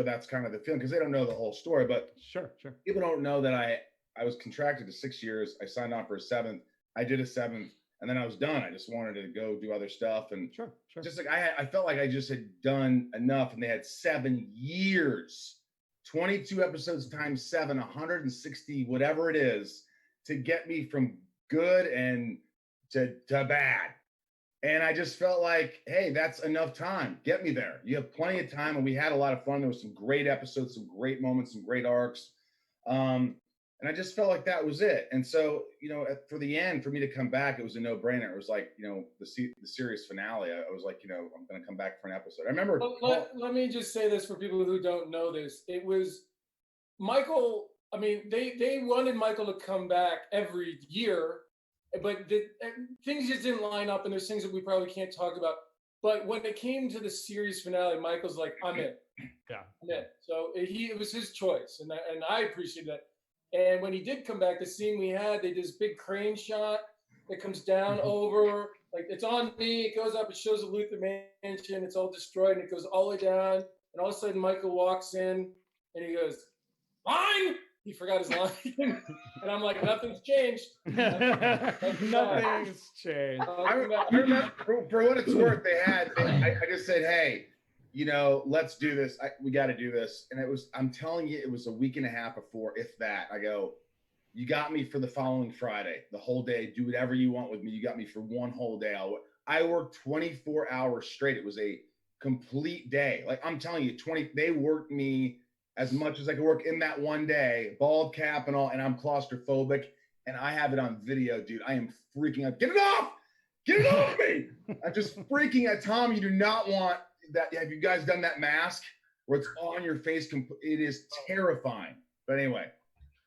That's kind of the feeling, because they don't know the whole story. But sure. People don't know that I was contracted to 6 years. I signed on for a 7th. I did a 7th, and then I was done. I just wanted to go do other stuff. And sure. Just like I felt like I just had done enough, and they had 7 years, 22 episodes times 7, 160, whatever it is, to get me from good and to bad. And I just felt like, hey, that's enough time. Get me there. You have plenty of time. And we had a lot of fun. There was some great episodes, some great moments, some great arcs. And I just felt like that was it. And so, for the end, for me to come back, it was a no-brainer. It was like, the series finale. I was like, I'm going to come back for an episode. I remember. Let me just say this for people who don't know this. It was Michael. I mean, they wanted Michael to come back every year, but things just didn't line up. And there's things that we probably can't talk about. But when it came to the series finale, Michael's like, "I'm in." Yeah. I'm in. So it was his choice, and I appreciate that. And when he did come back, the scene we had, they did this big crane shot that comes down over, like, it's on me, it goes up, it shows the Luther Mansion, it's all destroyed, and it goes all the way down. And all of a sudden, Michael walks in, and he goes, "Line!" He forgot his line. And I'm like, nothing's changed. Nothing's changed. I remember, for what it's worth, I just said, "Hey, let's do this. We got to do this." And I'm telling you, it was a week and a half before, if that. I go, "You got me for the following Friday, the whole day. Do whatever you want with me. You got me for one whole day." I worked 24 hours straight. It was a complete day. Like, I'm telling you, they worked me as much as I could work in that one day, bald cap and all, and I'm claustrophobic, and I have it on video, dude. I am freaking out. Get it off! Get it off me! I'm just freaking out. Tom, you do not want that. Have you guys done that mask where it's on your face? It is terrifying. But anyway,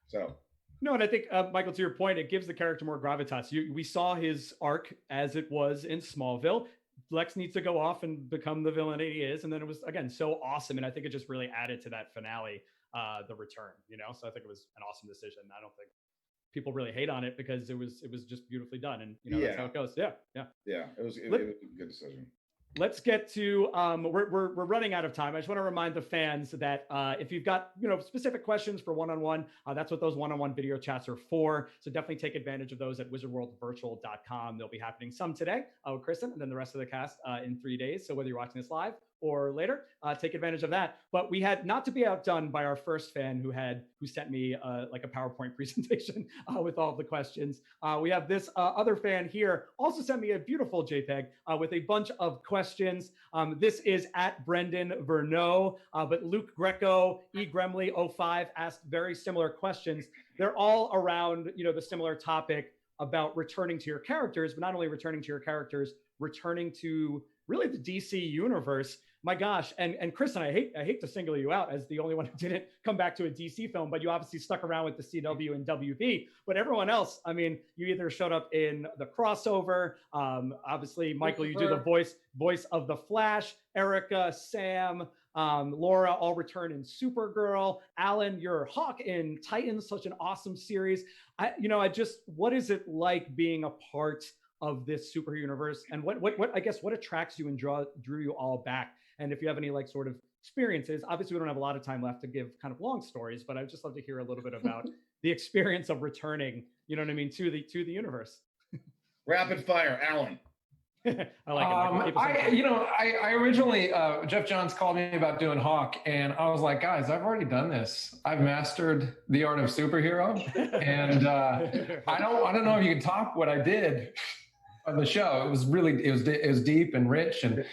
so. No, and I think, Michael, to your point, it gives the character more gravitas. We saw his arc as it was in Smallville. Lex needs to go off and become the villain he is. And then it was, again, so awesome. And I think it just really added to that finale, the return, So I think it was an awesome decision. I don't think people really hate on it because it was just beautifully done. And, that's how it goes. Yeah. It was a good decision. Let's get to, we're running out of time. I just want to remind the fans that if you've got, specific questions for one-on-one, that's what those one-on-one video chats are for. So definitely take advantage of those at wizardworldvirtual.com. They'll be happening some today with Kristen and then the rest of the cast in 3 days. So whether you're watching this live or later, take advantage of that. But we had, not to be outdone by our first fan who sent me like a PowerPoint presentation with all of the questions. We have this other fan here also sent me a beautiful JPEG with a bunch of questions. This is at Brendan Verneau, but Luke Greco, E. Gremley 05 asked very similar questions. They're all around, the similar topic about returning to your characters, but not only returning to your characters, returning to really the DC universe. My gosh, and Chris, and I hate to single you out as the only one who didn't come back to a DC film, but you obviously stuck around with the CW and WB. But everyone else, I mean, you either showed up in the crossover. Obviously, Michael, you do the voice of the Flash. Erica, Sam, Laura, all return in Supergirl. Alan, you're Hawk in Titans, such an awesome series. What is it like being a part of this superhero universe, and what attracts you and drew you all back? And if you have any like sort of experiences, obviously we don't have a lot of time left to give kind of long stories, but I'd just love to hear a little bit about the experience of returning, you know what I mean, to the universe. Rapid fire, Alan. I like it. I originally, Jeff Johns called me about doing Hawk, and I was like, guys, I've already done this. I've mastered the art of superhero, and I don't know if you can top what I did on the show. It was deep and rich, and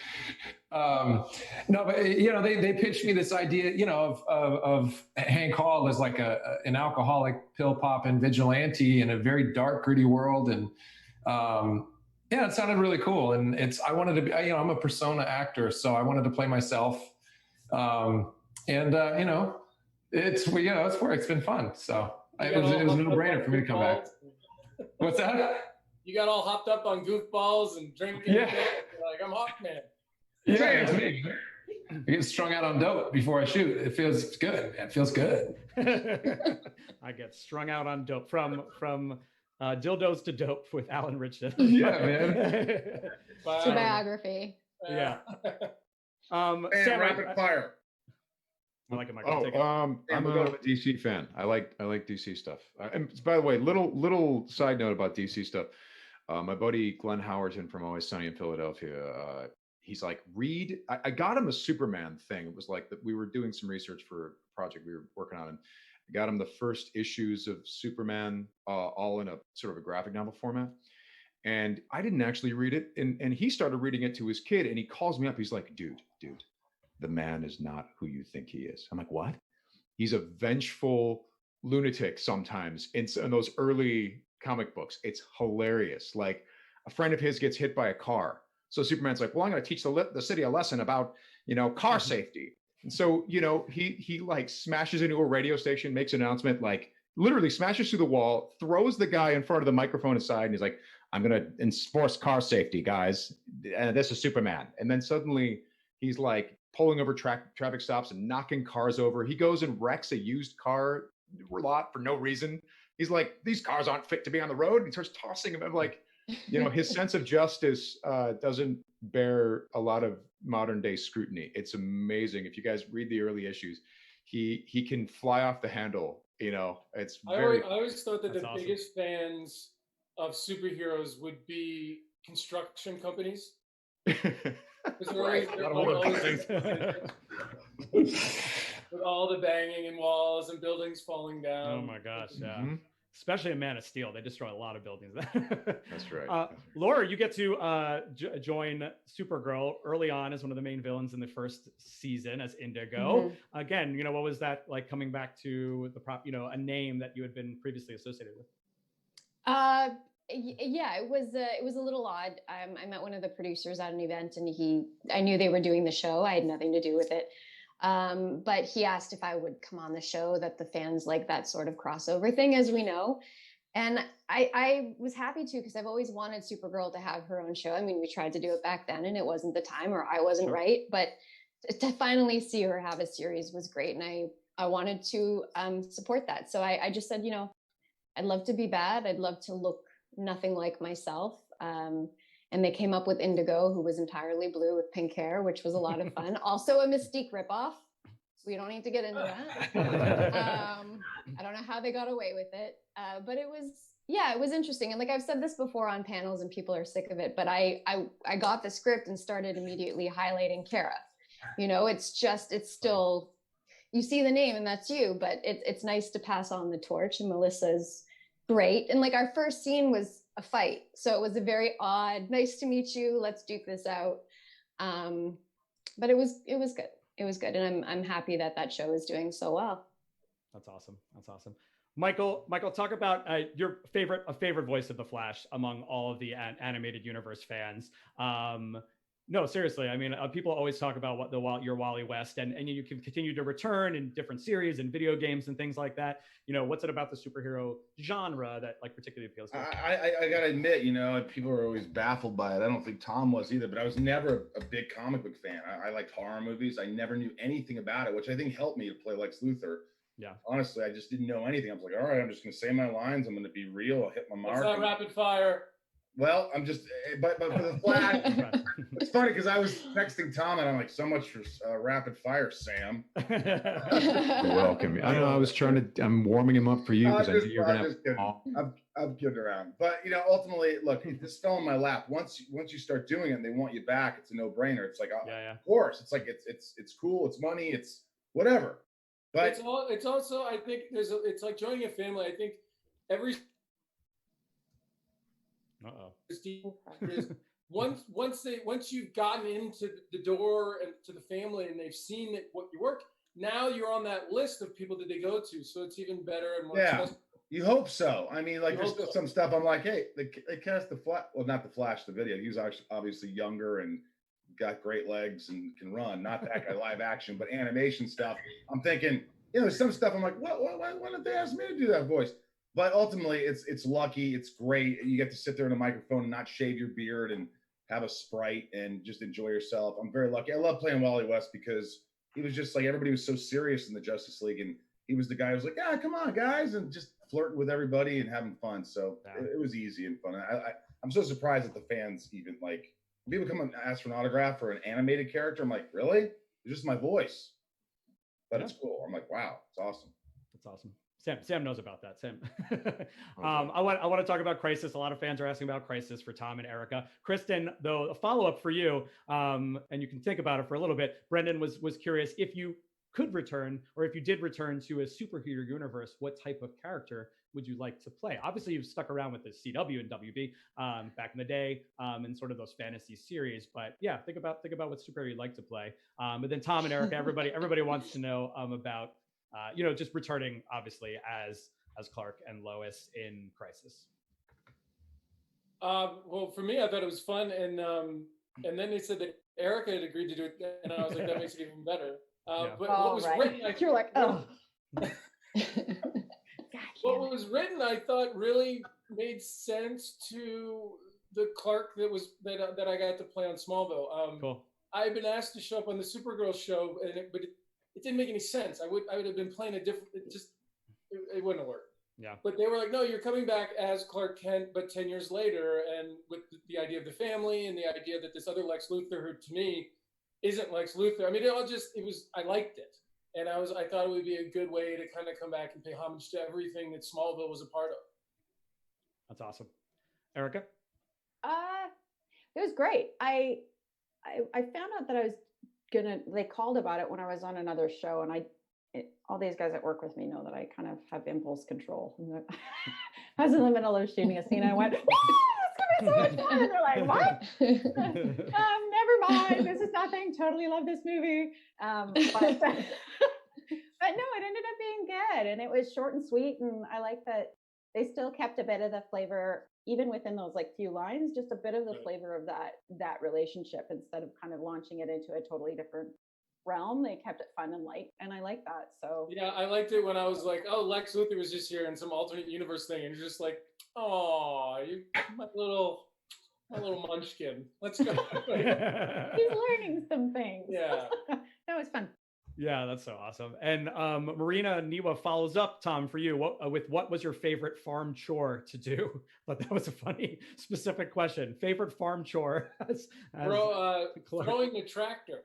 they pitched me this idea, of Hank Hall as like an alcoholic, pill popping vigilante in a very dark, gritty world, and it sounded really cool. And I wanted to be, I'm a persona actor, so I wanted to play myself. It's where it's been fun. So it was a no-brainer for me to come back. What's that? You got all hopped up on goofballs and drinking. Yeah. Like, I'm Hawkman. Yeah, it's me. I get strung out on dope before I shoot. It feels good. It feels good. I get strung out on dope from dildos to dope with Alan Richardson. Yeah, man. It's a biography. Yeah. And Sam, rapid fire. I like it, Michael. I'm a DC fan. I like DC stuff. And by the way, little side note about DC stuff. My buddy Glenn Howerton from Always Sunny in Philadelphia. He's like, read. I got him a Superman thing. It was like that. We were doing some research for a project we were working on, and I got him the first issues of Superman, all in a sort of a graphic novel format. And I didn't actually read it, and he started reading it to his kid, and he calls me up. He's like, dude. The man is not who you think he is. I'm like, what? He's a vengeful lunatic sometimes in those early comic books. It's hilarious. Like a friend of his gets hit by a car. So Superman's like, well, I'm going to teach the city a lesson about, car safety. And so, he like smashes into a radio station, makes an announcement, like literally smashes through the wall, throws the guy in front of the microphone aside. And he's like, I'm going to enforce car safety, guys. And this is Superman. And then suddenly he's like, pulling over traffic stops and knocking cars over. He goes and wrecks a used car lot for no reason. He's like, these cars aren't fit to be on the road. And he starts tossing them. I'm like, his sense of justice doesn't bear a lot of modern day scrutiny. It's amazing. If you guys read the early issues, he can fly off the handle. It's very. I always thought that That's the awesome. biggest fans of superheroes would be construction companies. Right. With all the banging and walls and buildings falling down. Oh my gosh, yeah. Especially in Man of Steel, they destroy a lot of buildings. That's right. Laura, you get to join Supergirl early on as one of the main villains in the first season as Indigo. Again, what was that like coming back to a name that you had been previously associated with? Yeah, it was a little odd. I met one of the producers at an event, and I knew they were doing the show. I had nothing to do with it. But he asked if I would come on the show, that the fans like that sort of crossover thing, as we know. And I was happy to, because I've always wanted Supergirl to have her own show. I mean, we tried to do it back then and it wasn't the time, or I wasn't right. But to finally see her have a series was great. And I wanted to support that. So I just said, I'd love to be bad. I'd love to look nothing like myself. And they came up with Indigo, who was entirely blue with pink hair, which was a lot of fun. Also a Mystique ripoff. We don't need to get into that. I don't know how they got away with it. But it was interesting. And like I've said this before on panels and people are sick of it, but I got the script and started immediately highlighting Kara. It's still, you see the name and that's you, but it's nice to pass on the torch, and Melissa's great. And like our first scene was a fight. So it was a very odd, nice to meet you, let's duke this out. But it was good. It was good. And I'm happy that show is doing so well. That's awesome. Michael, talk about your favorite voice of the Flash among all of the animated universe fans. No, seriously. I mean, people always talk about your Wally West, and you can continue to return in different series and video games and things like that. What's it about the superhero genre that like particularly appeals to you? I gotta admit, people are always baffled by it. I don't think Tom was either, but I was never a big comic book fan. I liked horror movies. I never knew anything about it, which I think helped me to play Lex Luthor. Yeah. Honestly, I just didn't know anything. I was like, all right, I'm just gonna say my lines. I'm gonna be real. I'll hit my mark. It's not rapid fire. Well, I'm just, but for the Flash, it's funny because I was texting Tom and I'm like, so much for rapid fire, Sam. You're welcome. I know. I'm warming him up for you because I knew you're gonna. I'm kidding around, but ultimately, look, this fell in my lap. Once you start doing it, and they want you back. It's a no-brainer. It's like, of course. It's like it's cool. It's money. It's whatever. But it's also, I think it's like joining a family. I think every once you've gotten into the door and to the family and they've seen what you work, now you're on that list of people that they go to, so it's even better and more accessible. You hope so. I mean, like there's still some stuff I'm like, hey, they cast the Flash, well, not the Flash, the video. He was obviously younger and got great legs and can run. Not that guy live action, but animation stuff. I'm thinking, there's some stuff I'm like, why did they ask me to do that voice? But ultimately, it's lucky. It's great. You get to sit there in a microphone and not shave your beard and have a Sprite and just enjoy yourself. I'm very lucky. I love playing Wally West because he was just like, everybody was so serious in the Justice League, and he was the guy who was like, yeah, come on, guys, and just flirting with everybody and having fun. So it was easy and fun. I'm so surprised that the fans even like people come and ask for an autograph for an animated character. I'm like, really? It's just my voice, but it's cool. I'm like, wow, it's awesome. That's awesome. Sam knows about that. Sam. I want to talk about Crisis. A lot of fans are asking about Crisis for Tom and Erica. Kristen, though, a follow-up for you, and you can think about it for a little bit. Brendan was curious if you could return, or if you did return to a superhero universe, what type of character would you like to play? Obviously, you've stuck around with the CW and WB back in the day, and sort of those fantasy series. But yeah, think about what superhero you'd like to play. But then Tom and Erica, everybody wants to know about. Just returning, obviously, as Clark and Lois in Crisis. Well, for me, I thought it was fun, and then they said that Erica had agreed to do it, and I was like, that makes it even better. But what was written, you're like, oh. What was written, I thought, really made sense to the Clark that I got to play on Smallville. Cool. I've been asked to show up on the Supergirl show, but it didn't make any sense. I would have been playing a different. It wouldn't have worked. Yeah. But they were like, no, you're coming back as Clark Kent, but 10 years later, and with the idea of the family and the idea that this other Lex Luthor, who to me isn't Lex Luthor. I mean, I liked it, and I thought it would be a good way to kind of come back and pay homage to everything that Smallville was a part of. That's awesome, Erica. It was great. I found out that I was they called about it when I was on another show, and all these guys that work with me know that I kind of have impulse control. I was in the middle of shooting a scene, and I went, "It's gonna be so much fun!" And they're like, "What?" Never mind. This is nothing. Totally love this movie. But no, it ended up being good, and it was short and sweet, and I like that they still kept a bit of the flavor, even within those like few lines, just a bit of the flavor of that relationship instead of kind of launching it into a totally different realm. They kept it fun and light, and I like that. So yeah, I liked it when I was like, oh, Lex Luthor was just here in some alternate universe thing, and you're just like, oh, you my little munchkin. Let's go. He's learning some things. Yeah, that was fun. Yeah, that's so awesome. And Marina Niwa follows up, Tom, for you. What was your favorite farm chore to do? But that was a funny, specific question. Favorite farm chore? Throwing the tractor.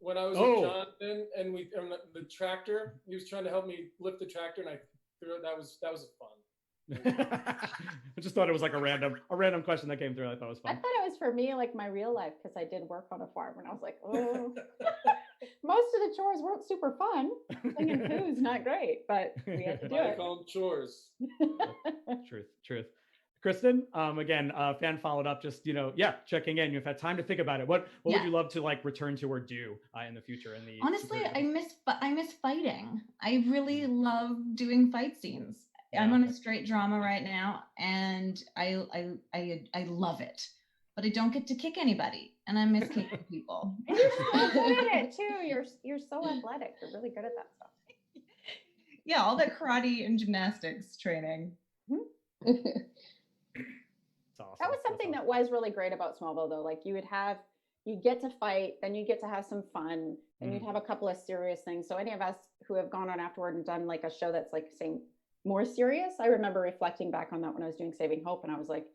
When I was with Jonathan and the tractor, he was trying to help me lift the tractor, and I threw it. That was fun. I just thought it was like a random question that came through. I thought it was fun. I thought it was for me, like my real life, because I did work on a farm, and I was like, oh. Most of the chores weren't super fun. Slinging poo's not great, but we had to do it. I call them chores. Truth. Kristen, again, fan followed up, just checking in. You've had time to think about it. What would you love to like return to or do in the future? Honestly, I miss fighting. I really love doing fight scenes. Yeah. I'm on a straight drama right now, and I love it. but I don't get to kick anybody, and I miss kicking people. And you're so good at it too. You're so athletic. You're really good at that stuff. Yeah, all that karate and gymnastics training. It's awesome. That was something that was really great about Smallville, though. Like you'd get to fight, then you get to have some fun, then you'd have a couple of serious things. So any of us who have gone on afterward and done like a show that's like saying more serious, I remember reflecting back on that when I was doing Saving Hope, and I was like,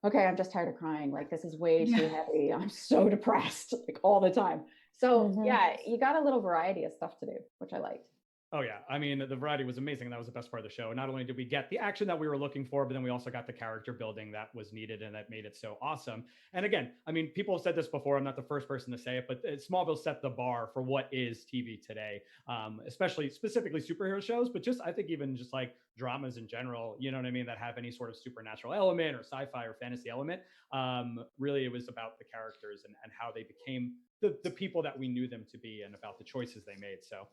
okay, I'm just tired of crying. Like this is way too heavy. I'm so depressed like all the time. So yeah, you got a little variety of stuff to do, which I liked. Oh yeah, I mean the variety was amazing. That was the best part of the show. Not only did we get the action that we were looking for, but then we also got the character building that was needed, and that made it so awesome. And again, I mean, people have said this before. I'm not the first person to say it, but Smallville set the bar for what is TV today, especially specifically superhero shows, but just I think even just like dramas in general. You know what I mean? That have any sort of supernatural element or sci-fi or fantasy element. Really, it was about the characters and how they became the people that we knew them to be, and about the choices they made. So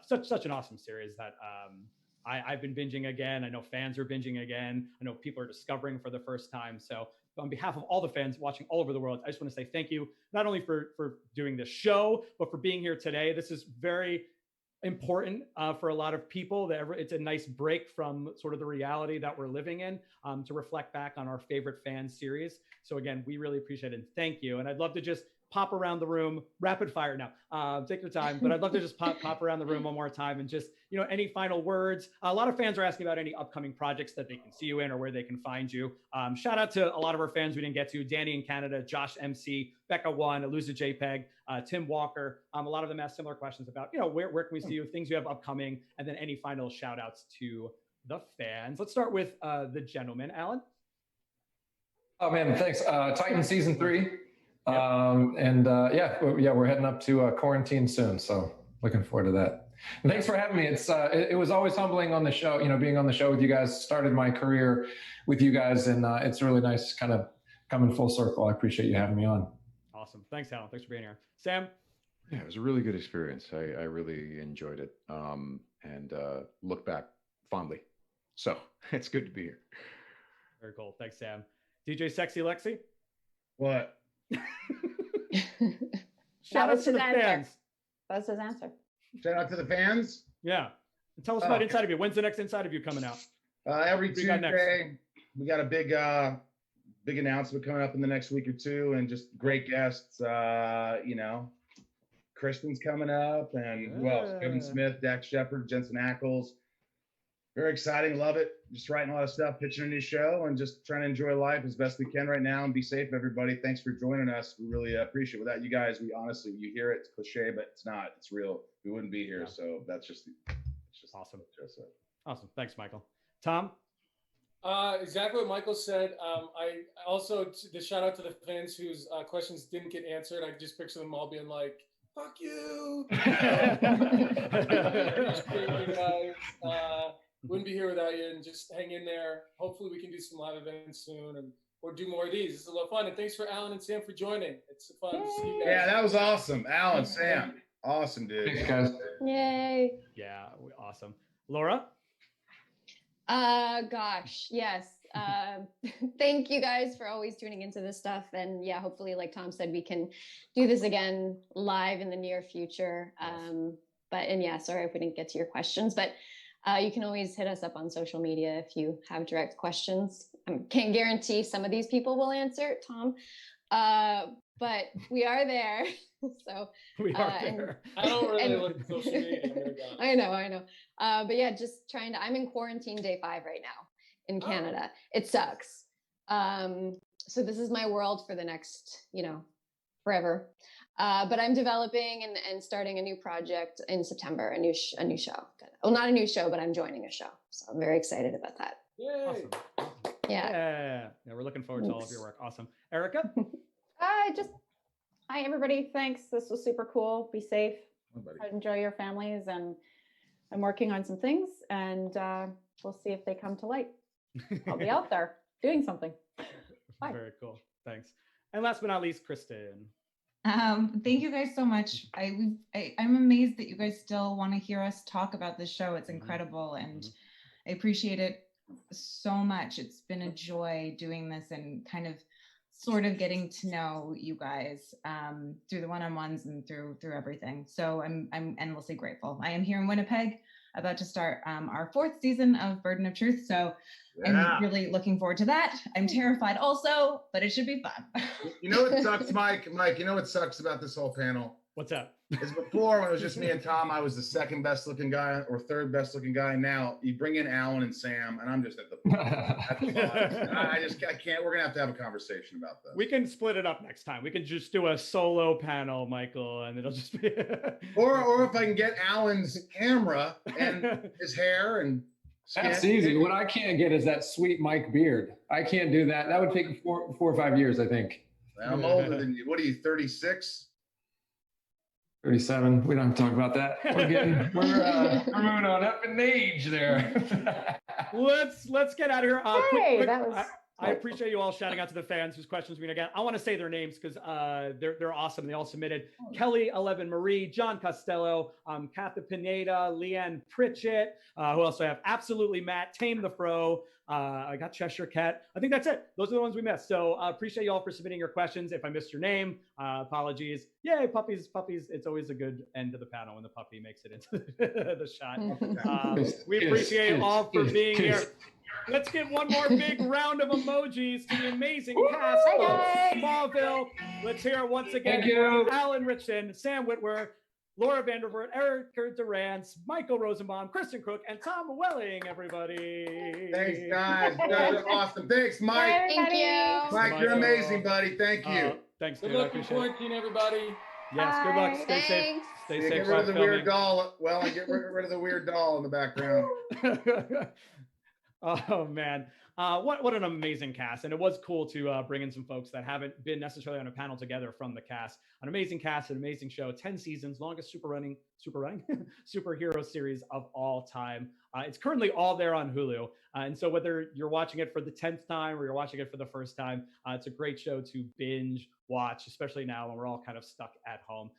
such an awesome series that I've been binging again. I know fans are binging again. I know people are discovering for the first time. So on behalf of all the fans watching all over the world, I just want to say thank you, not only for doing this show, but for being here today. This is very important for a lot of people. It's a nice break from sort of the reality that we're living in, to reflect back on our favorite fan series. So again, we really appreciate it. And thank you. And I'd love to just pop around the room, rapid fire now. Take your time, but I'd love to just pop around the room one more time and just, any final words. A lot of fans are asking about any upcoming projects that they can see you in or where they can find you. Shout out to a lot of our fans we didn't get to: Danny in Canada, Josh MC, Becca One, Aluza JPEG, Tim Walker. A lot of them asked similar questions about, where can we see you, things you have upcoming, and then any final shout outs to the fans. Let's start with the gentleman, Alan. Oh man, thanks. Titan season 3. We're heading up to quarantine soon, so looking forward to that. And thanks for having me. It was always humbling on the show. Being on the show with you guys, started my career with you guys, and it's really nice kind of coming full circle. I appreciate you having me on. Awesome. Thanks, Alan. Thanks for being here. Sam? Yeah, it was a really good experience. I really enjoyed it, and look back fondly. So it's good to be here. Very cool. Thanks, Sam. DJ Sexy Lexi? What? Shout out to the fans. That's his answer. Shout out to the fans. Yeah. And tell us about Inside of You. When's the next Inside of You coming out? Every Tuesday. We got a big announcement coming up in the next week or two, and just great guests. Kristen's coming up, and who else? Kevin Smith, Dax Shepard, Jensen Ackles. Very exciting. Love it. Just writing a lot of stuff, pitching a new show, and just trying to enjoy life as best we can right now, and be safe, everybody. Thanks for joining us. We really appreciate it. Without you guys, you hear it, it's cliche, but it's not. It's real. We wouldn't be here. Yeah. So that's just awesome. Awesome. Thanks, Michael. Tom? Exactly what Michael said. I also, the shout out to the fans whose questions didn't get answered. I just picture them all being like, fuck you. You guys. Wouldn't be here without you, and just hang in there. Hopefully we can do some live events soon, or do more of these. This is a lot of fun. And thanks for Alan and Sam for joining. It's fun to see you guys. Yeah, that was awesome. Alan, Sam. Awesome, dude. Thanks, guys. Yay. Yeah, awesome. Laura? Gosh, yes. Thank you guys for always tuning into this stuff. And yeah, hopefully, like Tom said, we can do this again live in the near future. Sorry if we didn't get to your questions, but you can always hit us up on social media if you have direct questions. I can't guarantee some of these people will answer, Tom, but we are there. So we are there. I don't really look at social media. I know. But yeah, just I'm in quarantine day 5 right now in Canada. It sucks. So this is my world for the next, forever. But I'm developing and starting a new project in September, a new show. Well, not a new show, but I'm joining a show. So I'm very excited about that. Yay. Awesome. Yeah, we're looking forward to all of your work. Awesome. Erica? Hi, everybody. Thanks. This was super cool. Be safe. Enjoy your families. And I'm working on some things, and we'll see if they come to light. I'll be out there doing something. Bye. Very cool. Thanks. And last but not least, Kristen. Thank you guys so much. I'm amazed that you guys still want to hear us talk about this show. It's incredible, and I appreciate it so much. It's been a joy doing this and kind of sort of getting to know you guys through the one-on-ones and through everything. So I'm endlessly grateful. I am here in Winnipeg, about to start our 4th season of Burden of Truth. So I'm really looking forward to that. I'm terrified also, but it should be fun. You know what sucks, Mike? Mike, you know what sucks about this whole panel? What's that? Is before, when it was just me and Tom, I was the second best looking guy or third best looking guy. Now you bring in Alan and Sam, and I'm just at the I can't. We're gonna have to have a conversation about this. We can split it up next time. We can just do a solo panel, Michael, and it'll just be or if I can get Alan's camera and his hair and that's easy. What I can't get is that sweet Mike beard. I can't do that. That would take 4 or 5 years, I think. I'm older than you. What are you, 36? 37. We don't have to talk about that. We're moving on up in age there. let's get out of here. Hey, that was I appreciate you all shouting out to the fans whose questions we're gonna get. I want to say their names because they're awesome. They all submitted. Kelly 11 Marie, John Costello, Katha Pineda, Leanne Pritchett. Who else do I have? Absolutely Matt, Tame the Fro. I got Cheshire Cat. I think that's it. Those are the ones we missed. So appreciate you all for submitting your questions. If I missed your name, apologies. Yay, puppies. It's always a good end to the panel when the puppy makes it into the shot. We appreciate you all for being here. Let's give one more big round of emojis to the amazing cast of Smallville. Let's hear it once again. Thank you. Alan Richson, Sam Whitwer, Laura Vandervoort, Eric Durance, Michael Rosenbaum, Kristen Crook, and Tom Welling, everybody. Thanks, guys. You guys are awesome. Thanks, Mike. Thank you. Mike, you're amazing, buddy. Thank you. Thanks, Good dude. I luck in appreciate it. quarantine, everybody. Yes, good luck. Stay safe. Thanks. Stay Yeah, safe. get rid of the while weird doll. Well, and get rid of the weird doll in the background. filming. Oh man, what an amazing cast! And it was cool to bring in some folks that haven't been necessarily on a panel together from the cast. An amazing cast, an amazing show. 10 seasons, longest superhero series of all time. It's currently all there on Hulu, and so whether you're watching it for the 10th time or you're watching it for the first time, it's a great show to binge watch, especially now when we're all kind of stuck at home.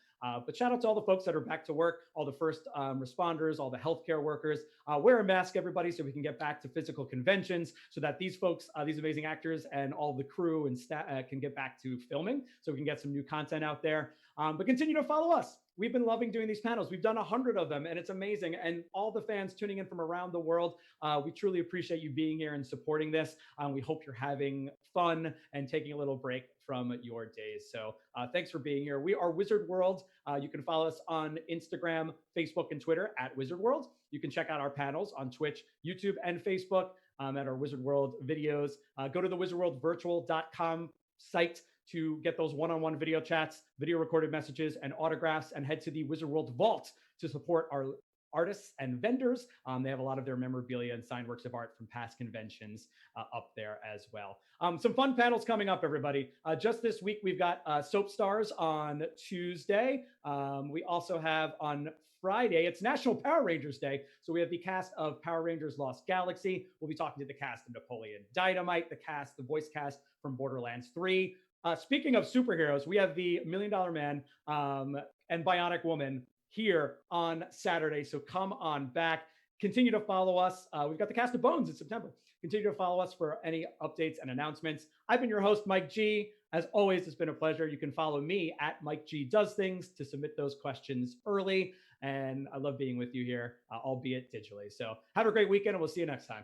But shout out to all the folks that are back to work, all the first responders, all the healthcare workers. Wear a mask, everybody, so we can get back to physical conventions, so that these folks, these amazing actors and all the crew and staff can get back to filming, so we can get some new content out there. But continue to follow us. We've been loving doing these panels. We've done 100 of them, and it's amazing. And all the fans tuning in from around the world, we truly appreciate you being here and supporting this. We hope you're having fun and taking a little break from your days. So thanks for being here. We are Wizard World. You can follow us on Instagram, Facebook, and Twitter at Wizard World. You can check out our panels on Twitch, YouTube, and Facebook at our Wizard World videos. Go to the wizardworldvirtual.com site to get those one-on-one video chats, video recorded messages, and autographs, and head to the Wizard World Vault to support our artists and vendors. They have a lot of their memorabilia and signed works of art from past conventions up there as well. Some fun panels coming up, everybody. Just this week, we've got Soap Stars on Tuesday. We also have on Friday, it's National Power Rangers Day. So we have the cast of Power Rangers Lost Galaxy. We'll be talking to the cast of Napoleon Dynamite, the voice cast from Borderlands 3. Speaking of superheroes, we have the $1 Million Man and Bionic Woman here on Saturday. So come on back. Continue to follow us. We've got the cast of Bones in September. Continue to follow us for any updates and announcements. I've been your host, Mike G. As always, it's been a pleasure. You can follow me at Mike G Does Things to submit those questions early. And I love being with you here, albeit digitally. So have a great weekend, and we'll see you next time.